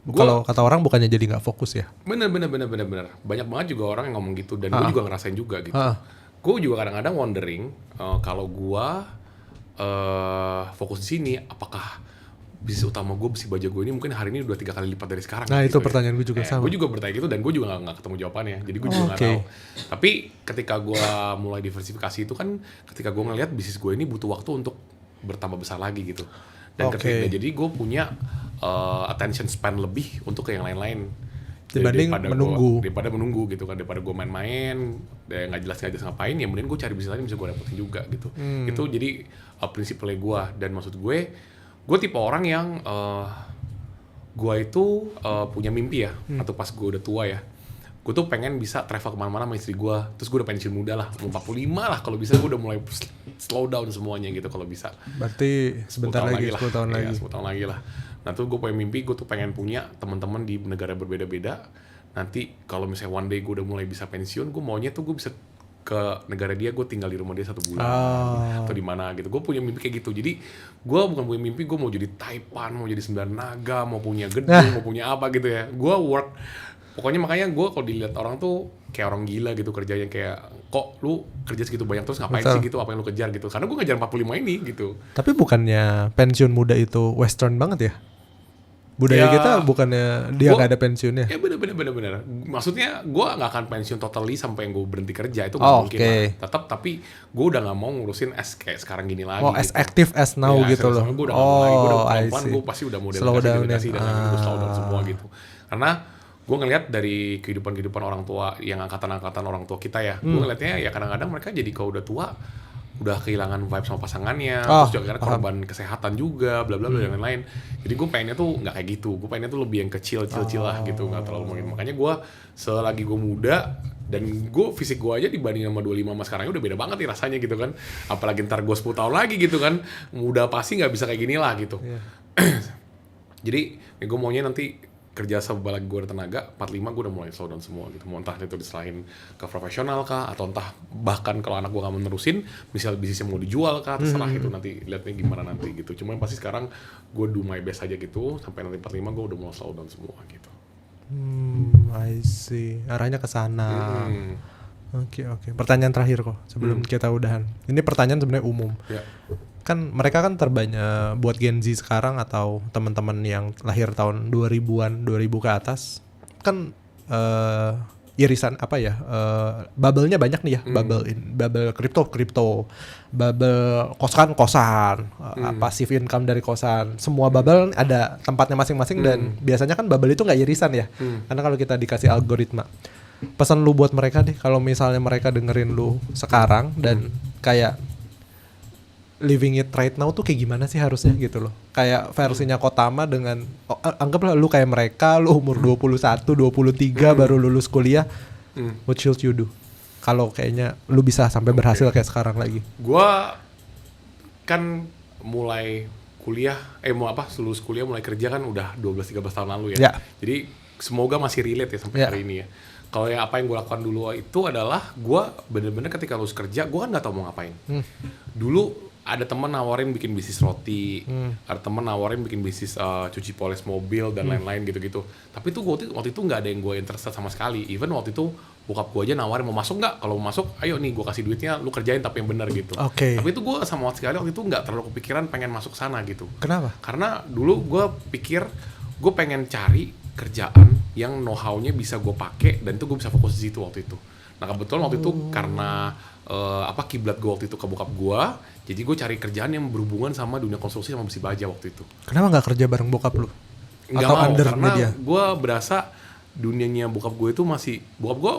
S1: kalau kata orang bukannya jadi nggak fokus ya?
S2: Bener. Banyak banget juga orang yang ngomong gitu dan gue juga ngerasain juga gitu. Gue juga kadang-kadang wondering kalau gue fokus di sini, apakah bisnis utama gue besi baja gue ini mungkin hari ini udah 3 kali lipat dari sekarang.
S1: Nah
S2: gitu
S1: itu pertanyaan gue juga sama.
S2: Gue juga bertanya gitu dan gue juga nggak ketemu jawabannya. Jadi gue juga nggak tahu. Tapi ketika gue mulai diversifikasi itu kan, ketika gue ngelihat bisnis gue ini butuh waktu untuk bertambah besar lagi gitu. Dan jadi gue punya attention span lebih untuk ke yang lain-lain
S1: daripada
S2: menunggu gitu kan, daripada gue main-main nggak jelas ngapain, ya mending gue cari bisnis lain bisa gue dapetin juga gitu. Itu jadi prinsipnya gue. Dan maksud gue tipe orang yang gue itu punya mimpi ya, atau pas gue udah tua ya, gue tuh pengen bisa travel kemana-mana sama istri gue. Terus gue udah pensiun muda lah, umur 45 lah kalau bisa. Gue udah mulai slow down semuanya gitu kalau bisa.
S1: Berarti 10 tahun lagi.
S2: 10 tahun lagi lah. Nah tuh gue punya mimpi, gue tuh pengen punya teman-teman di negara berbeda-beda. Nanti kalau misalnya one day gue udah mulai bisa pensiun, gue maunya tuh gue bisa ke negara dia, gue tinggal di rumah dia 1 bulan atau di mana gitu. Gue punya mimpi kayak gitu. Jadi gue bukan punya mimpi gue mau jadi Taipan, mau jadi 9 naga, mau punya gedung, mau punya apa gitu ya. Gue pokoknya makanya gue kalau dilihat orang tuh kayak orang gila gitu kerjanya, kayak kok lu kerja segitu banyak terus ngapain sih gitu, apa yang lu kejar gitu. Karena gue ngejar 45 ini gitu.
S1: Tapi bukannya pensiun muda itu western banget ya? Budaya kita bukannya dia nggak ada pensiunnya?
S2: Ya bener. Maksudnya gue nggak akan pensiun totally sampai yang gue berhenti kerja, itu nggak mungkin lah. Tetap, tapi gue udah nggak mau ngurusin kayak sekarang gini lagi.
S1: Oh, as active as now gitu loh.
S2: Gue udah nggak mau lagi, gue udah pelan-pelan gue pasti udah mau delegasi dan gue slow down semua gitu. Karena gue ngelihat dari kehidupan orang tua yang angkatan orang tua kita ya, gue ngelihatnya ya kadang-kadang mereka jadi kalau udah tua udah kehilangan vibe sama pasangannya, terus juga karena korban kesehatan juga, bla bla bla dan lain-lain. Jadi gue pengennya tuh nggak kayak gitu, gue pengennya tuh lebih yang kecil lah gitu, nggak terlalu mungkin. Makanya gue selagi gue muda, Dan fisik gue aja dibanding sama 25 sama sekarang udah beda banget nih rasanya gitu kan. Apalagi ntar gue 10 tahun lagi gitu kan, udah pasti nggak bisa kayak gini lah gitu. Jadi gue maunya nanti kerja sebalik gue ada tenaga, 45 gue udah mulai slow down semua gitu. Mau entah itu diserahin ke profesional kah, atau entah bahkan kalau anak gue gak menerusin, misal bisnisnya mau dijual kah, terserah itu nanti lihatnya gimana nanti gitu. Cuma pasti sekarang gue do my best aja gitu, sampai nanti 45 gue udah mulai slow down semua gitu.
S1: I see. Arahnya ke sana. Oke. Pertanyaan terakhir kok sebelum kita udahan. Ini pertanyaan sebenarnya umum.
S2: Ya.
S1: Kan mereka kan terbanyak buat Gen Z sekarang atau teman-teman yang lahir tahun 2000-an, 2000 ke atas. Kan irisan apa ya? Bubble-nya banyak nih ya, bubble kripto, bubble kosan, passive income dari kosan. Semua bubble ada tempatnya masing-masing dan biasanya kan bubble itu nggak irisan ya. Karena kalau kita dikasih algoritma. Pesan lu buat mereka deh, kalau misalnya mereka dengerin lu sekarang dan kayak living it right now tuh kayak gimana sih harusnya gitu loh. Kayak versinya Kotama dengan anggaplah lu kayak mereka, lu umur 21, 23 baru lulus kuliah. What should you do? Kalau kayaknya lu bisa sampai berhasil kayak sekarang lagi.
S2: Gua kan mulai kuliah, lulus kuliah mulai kerja kan udah 12-13 tahun lalu ya. Jadi semoga masih relate ya sampai hari ini ya. Kalau apa yang gue lakukan dulu itu adalah gue bener-bener ketika lulus kerja, gue kan nggak tahu mau ngapain. Dulu ada teman nawarin bikin bisnis roti, ada teman nawarin bikin bisnis cuci poles mobil dan lain-lain gitu-gitu. Tapi tuh waktu itu nggak ada yang gue interested sama sekali. Even waktu itu bokap gue aja nawarin mau masuk nggak? Kalau mau masuk, ayo nih gue kasih duitnya, lu kerjain tapi yang benar gitu. Tapi itu gue sama sekali waktu itu nggak terlalu kepikiran pengen masuk sana gitu.
S1: Kenapa?
S2: Karena dulu gue pikir gue pengen cari kerjaan yang know-how-nya bisa gue pakai dan itu gue bisa fokus di situ waktu itu. Nah kebetulan waktu itu karena kiblat gue waktu itu ke bokap gue, jadi gue cari kerjaan yang berhubungan sama dunia konstruksi sama besi baja waktu itu.
S1: Kenapa nggak kerja bareng bokap lu?
S2: Nggak
S1: atau
S2: mau,
S1: under
S2: karena
S1: media?
S2: Gue berasa dunianya bokap gue itu bokap gue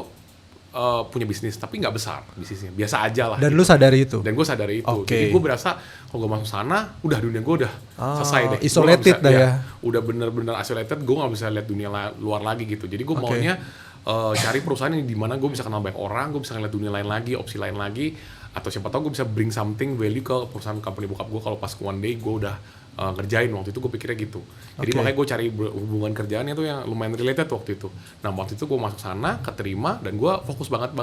S2: punya bisnis tapi nggak besar bisnisnya, biasa aja lah.
S1: Dan
S2: gitu.
S1: lu sadari itu?
S2: Dan gue sadari itu. Jadi gue berasa kalau gue masuk sana, udah dunia gue udah selesai deh.
S1: Isolated dah ya.
S2: Udah bener-bener isolated, gue nggak bisa lihat dunia luar lagi gitu. Jadi gue maunya cari perusahaan yang dimana gue bisa kenal banyak orang, gue bisa ngeliat dunia lain lagi, opsi lain lagi, atau siapa tahu gue bisa bring something value ke perusahaan company bokap gue kalau pas one day gue udah ngerjain. Waktu itu gue pikirnya gitu. Jadi makanya gue cari hubungan kerjaannya tuh yang lumayan related waktu itu. Nah waktu itu gue masuk sana, keterima, dan gue fokus banget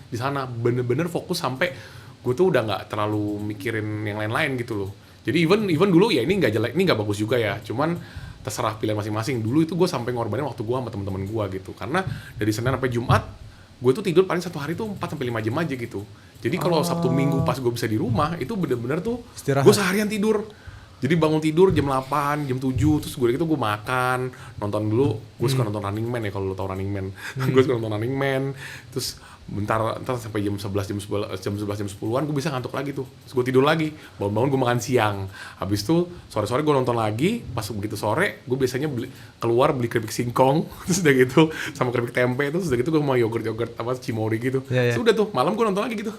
S2: di sana. Bener-bener fokus sampai gue tuh udah nggak terlalu mikirin yang lain-lain gitu loh. Jadi even dulu ya ini nggak jelek, ini nggak bagus juga ya. Cuman terserah pilihan masing-masing. Dulu itu gue sampai ngorbanin waktu gue sama teman-teman gue gitu. Karena dari Senin sampai Jumat gue tuh tidur paling satu hari tuh 4-5 jam aja gitu. Jadi kalau Sabtu Minggu pas gue bisa di rumah itu bener-bener tuh gue seharian tidur. Jadi bangun tidur jam 8, jam 7, terus gue makan, nonton dulu. Gue suka nonton Running Man ya, kalau lo tau Running Man. Gue suka nonton Running Man, terus bentar sampai jam 11, jam 10-an gue bisa ngantuk lagi tuh. Terus gue tidur lagi, bangun-bangun gue makan siang. Habis itu sore-sore gue nonton lagi, pas begitu sore gue biasanya keluar beli keripik singkong, terus udah gitu sama keripik tempe, terus udah gitu gue mau yogurt cimori gitu. Terus udah tuh malam gue nonton lagi gitu.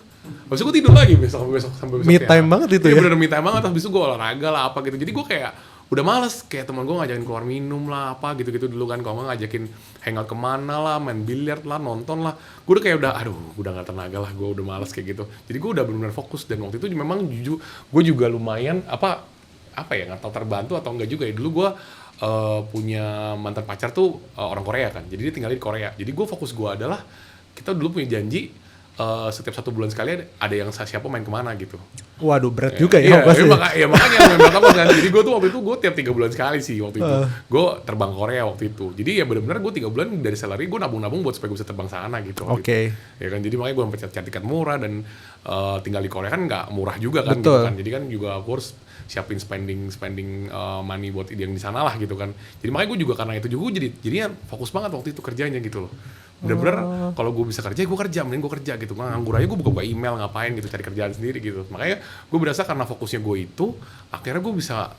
S2: Habis itu gue tidur lagi sampai besok
S1: me time banget itu ya.
S2: Bener me time banget. Habis itu gue olahraga lah apa gitu. Jadi gue kayak udah males, kayak teman gue ngajakin keluar minum lah apa gitu-gitu dulu kan. Kalau nggak ngajakin hangout kemana lah, main biliar lah, nonton lah, gue udah kayak udah nggak tenaga lah, gue udah males kayak gitu. Jadi gue udah benar-benar fokus. Dan waktu itu memang jujur gue juga lumayan apa ya, nggak tahu terbantu atau enggak juga ya. Dulu gue punya mantan pacar tuh orang Korea kan, jadi dia tinggal di Korea. Jadi gue fokus gue adalah kita dulu punya janji setiap 1 bulan sekali ada yang siapa main kemana gitu.
S1: Waduh, berat juga ya.
S2: Makanya main pertama kan. Jadi gue tuh waktu itu gue tiap 3 bulan sekali sih waktu itu. Gue terbang Korea waktu itu. Jadi ya benar-benar gue 3 bulan dari salary gue nabung-nabung buat supaya gue bisa terbang sana gitu. Ya kan, jadi makanya gue sampai cari tiket murah dan tinggal di Korea kan nggak murah juga kan. Gitu kan. Jadi kan juga gue harus siapin spending money buat yang di sana lah gitu kan. Jadi makanya gue juga karena itu juga jadinya fokus banget waktu itu kerjanya gitu loh. Bener-bener kalau gue bisa kerja, gue kerja, mending gue kerja gitu. Nganggur aja gue buka email ngapain gitu, cari kerjaan sendiri gitu. Makanya gue berasa karena fokusnya gue itu, akhirnya gue bisa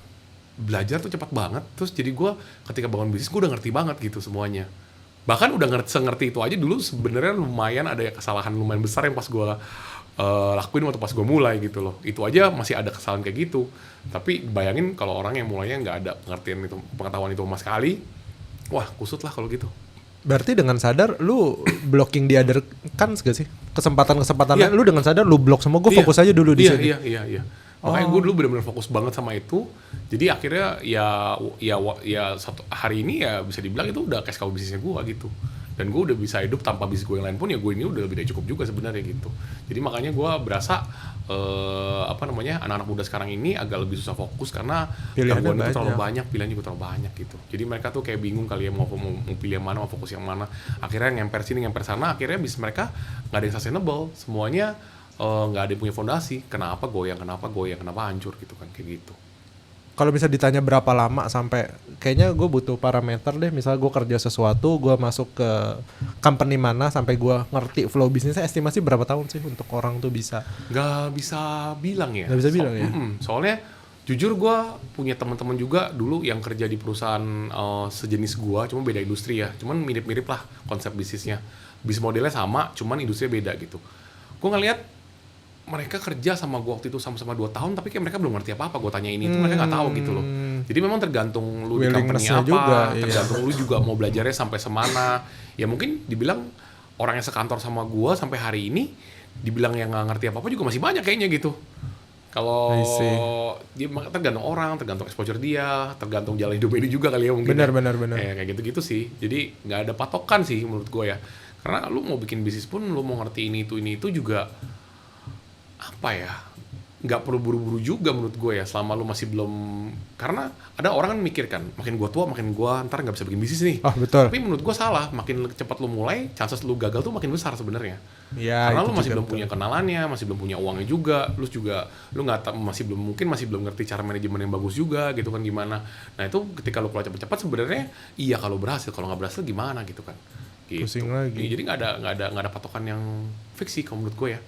S2: belajar tuh cepat banget. Terus jadi gue ketika bangun bisnis gue udah ngerti banget gitu semuanya. Bahkan udah ngerti itu aja dulu sebenarnya lumayan ada kesalahan lumayan besar yang pas gue lakuin waktu pas gue mulai gitu loh. Itu aja masih ada kesalahan kayak gitu. Tapi bayangin kalau orang yang mulainya nggak ada pengertian itu, pengetahuan itu sama sekali, wah kusut lah kalau gitu.
S1: Berarti dengan sadar lu blocking the other kan gak sih? Kesempatan-kesempatan
S2: Iya.
S1: lain lu dengan sadar lu blok semua, gue
S2: Iya.
S1: fokus aja dulu di sini.
S2: Iya. Makanya gue dulu benar-benar fokus banget sama itu. Jadi akhirnya ya satu hari ini ya bisa dibilang itu udah cash cow bisnisnya gue gitu. Dan gue udah bisa hidup tanpa bisnis gue yang lain pun ya gue ini udah lebih dari cukup juga sebenarnya gitu. Jadi makanya gue berasa anak-anak muda sekarang ini agak lebih susah fokus karena
S1: Pilihannya
S2: gangguan itu
S1: banyak.
S2: terlalu banyak, pilihan juga terlalu banyak gitu. Jadi mereka tuh kayak bingung kali ya mau pilih yang mana, mau fokus yang mana. Akhirnya ngemper sini, ngemper sana, akhirnya bisnis mereka nggak ada yang sustainable. Semuanya nggak ada yang punya fondasi. Kenapa goyang, kenapa hancur gitu kan, kayak gitu.
S1: Kalau bisa ditanya berapa lama sampai kayaknya gue butuh parameter deh, misalnya gue kerja sesuatu, gue masuk ke company mana sampai gue ngerti flow bisnisnya, estimasi berapa tahun sih untuk orang tuh bisa?
S2: Nggak bisa bilang ya.
S1: Nggak bisa bilang ya?
S2: Soalnya jujur gue punya teman-teman juga dulu yang kerja di perusahaan sejenis gue, cuma beda industri ya, cuman mirip-mirip lah konsep bisnisnya. Bisnis modelnya sama, cuman industrinya beda gitu. Gue ngeliat mereka kerja sama gue waktu itu sama-sama 2 tahun, tapi kayak mereka belum ngerti apa-apa. Gue tanya ini itu mereka nggak tahu gitu loh. Jadi memang tergantung lu di company
S1: Willingness-nya
S2: apa,
S1: juga,
S2: tergantung lu juga mau belajarnya sampai semana. Ya mungkin dibilang orang yang sekantor sama gue sampai hari ini, dibilang yang nggak ngerti apa-apa juga masih banyak kayaknya gitu. Kalau
S1: I see.
S2: dia tergantung orang, tergantung exposure dia, tergantung jalan hidup ini juga kali ya mungkin.
S1: Benar.
S2: Ya, kayak gitu-gitu sih. Jadi nggak ada patokan sih menurut gue ya. Karena lu mau bikin bisnis pun, lu mau ngerti ini itu juga apa ya, nggak perlu buru-buru juga menurut gue ya, selama lu masih belum, karena ada orang kan mikir kan makin gue tua makin gue ntar nggak bisa bikin bisnis nih.
S1: Oh betul.
S2: Tapi menurut gue salah, makin cepat lu mulai chances lu gagal tuh makin besar sebenarnya.
S1: Ya,
S2: Karena
S1: itu
S2: lu masih
S1: juga
S2: belum
S1: betul.
S2: punya kenalannya, masih belum punya uangnya juga, lu masih belum ngerti cara manajemen yang bagus juga gitu kan gimana. Nah itu ketika lu keluar cepat-cepat sebenarnya iya kalau berhasil, kalau nggak berhasil gimana gitu kan. Gitu.
S1: Pusing lagi.
S2: Jadi nggak ada patokan yang fix sih kalau menurut gue ya.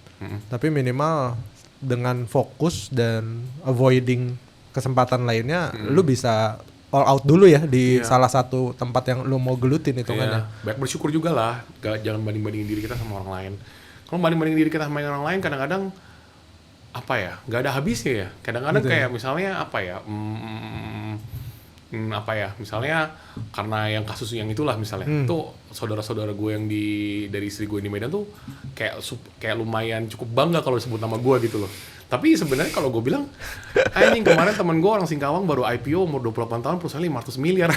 S1: Tapi minimal dengan fokus dan avoiding kesempatan lainnya, lu bisa all out dulu ya di salah satu tempat yang lu mau gelutin itu kan ya.
S2: Baik bersyukur juga lah, jangan banding-bandingin diri kita sama orang lain. Kalau banding-bandingin diri kita sama orang lain kadang-kadang apa ya, nggak ada habisnya ya. Kadang-kadang
S1: Gitu
S2: kayak misalnya apa ya, misalnya karena yang kasus yang itulah misalnya, tuh saudara-saudara gue yang dari istri gue di Medan tuh kayak lumayan cukup bangga kalau disebut nama gue gitu loh. Tapi sebenarnya kalau gue bilang, anjing kemarin teman gue orang Singkawang baru IPO umur 28 tahun perusahaan 500 miliar.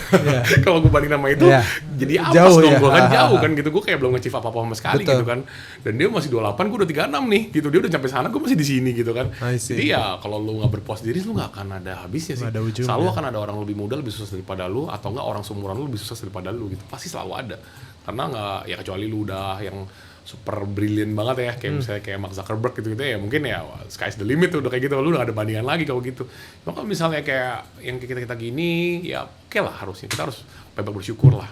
S2: Kalau gue banding nama itu, jadi apa
S1: Jauh
S2: dong
S1: ya.
S2: gue kan jauh kan gitu. Gue kayak belum nge-achieve apa-apa sama sekali.
S1: Betul.
S2: Gitu kan. Dan dia masih 28, gue udah 36 nih gitu. Dia udah sampai sana, gue masih di sini gitu kan.
S1: I see.
S2: Jadi ya kalau lu nggak berpuas diri, lu nggak akan ada habisnya sih.
S1: Nggak ada ujungnya.
S2: Selalu akan ada orang lebih muda, lebih sukses daripada lu, atau enggak orang seumuran lu lebih sukses daripada lu gitu. Pasti selalu ada. Karena nggak, ya kecuali lu udah yang super brilliant banget ya, kayak misalnya kayak Mark Zuckerberg gitu ya, mungkin ya sky's the limit tuh, udah kayak gitu, lu udah gak ada bandingan lagi kalau gitu. Cuma kalau misalnya kayak yang kita gini, ya oke lah, harusnya kita harus banyak bersyukur lah.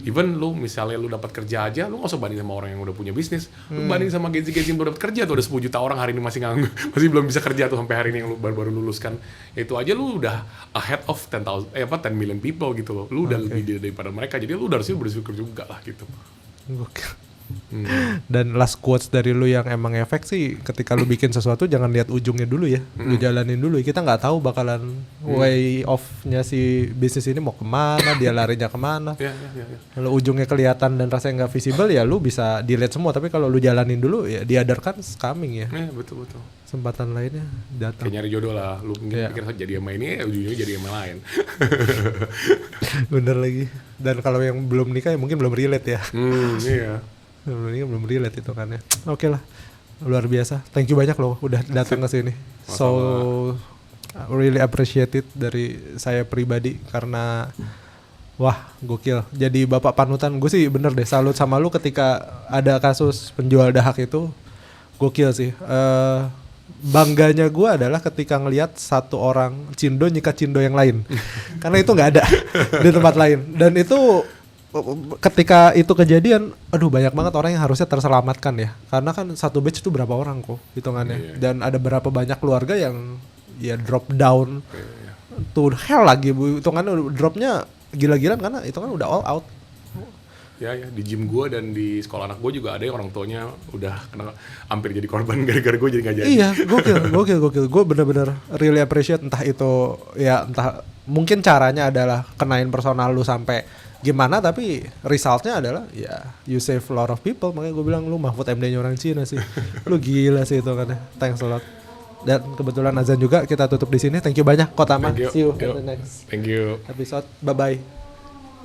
S2: Even lu misalnya lu dapat kerja aja, lu gak usah banding sama orang yang udah punya bisnis. Lu banding sama Gen Z yang baru dapat kerja tuh, ada 10 juta orang hari ini masih nganggur, masih belum bisa kerja tuh sampai hari ini yang lu baru lulus kan. Itu aja lu udah ahead of 10 million people gitu loh. Lu udah lebih daripada mereka, jadi lu udah harusnya bersyukur juga lah gitu.
S1: Gokil. Dan last quotes dari lu yang emang efek sih, ketika lu bikin sesuatu jangan lihat ujungnya dulu ya, lu jalanin dulu. Kita nggak tahu bakalan way off-nya si bisnis ini mau kemana, dia larinya kemana. Kalau ujungnya kelihatan dan rasanya nggak visible ya lu bisa delete semua. Tapi kalau lu jalanin dulu ya the other kan coming ya.
S2: Betul.
S1: Kesempatan lainnya datang.
S2: Kayak nyari jodoh lah, lu mungkin pikir jadi sama ini, ujungnya jadi sama lain.
S1: Bener lagi. Dan kalau yang belum nikah ya mungkin belum relate ya.
S2: Iya.
S1: Belum relate itu kan ya. Oke lah, luar biasa. Thank you banyak loh udah datang ke sini. So really appreciate it dari saya pribadi karena wah gokil. Jadi bapak panutan. Gue sih bener deh salut sama lu ketika ada kasus penjual dahak itu. Gokil sih. Bangganya gue adalah ketika ngelihat satu orang cindo nyikat cindo yang lain. Karena itu nggak ada di tempat lain. Dan itu ketika itu kejadian, aduh banyak banget orang yang harusnya terselamatkan ya. Karena kan satu batch itu berapa orang kok hitungannya. Dan ada berapa banyak keluarga yang ya drop down to hell lagi bu. Hitungannya dropnya gila-gilaan karena itu kan udah all out.
S2: Ya di gym gue dan di sekolah anak gue juga ada yang orang tuanya udah kena hampir jadi korban gara-gara gue jadi nggak jadi.
S1: Iya gokil. Gue bener-bener really appreciate entah itu ya entah mungkin caranya adalah kenain personal lu sampai gimana, tapi resultnya adalah ya you save a lot of people. Makanya gue bilang lu Mahfud MD-nya orang Cina sih. Lu gila sih itu kan. Thanks a lot. Dan kebetulan azan juga, kita tutup di sini. Thank you banyak Kotama. See you in the next
S2: Thank you.
S1: episode. Bye bye.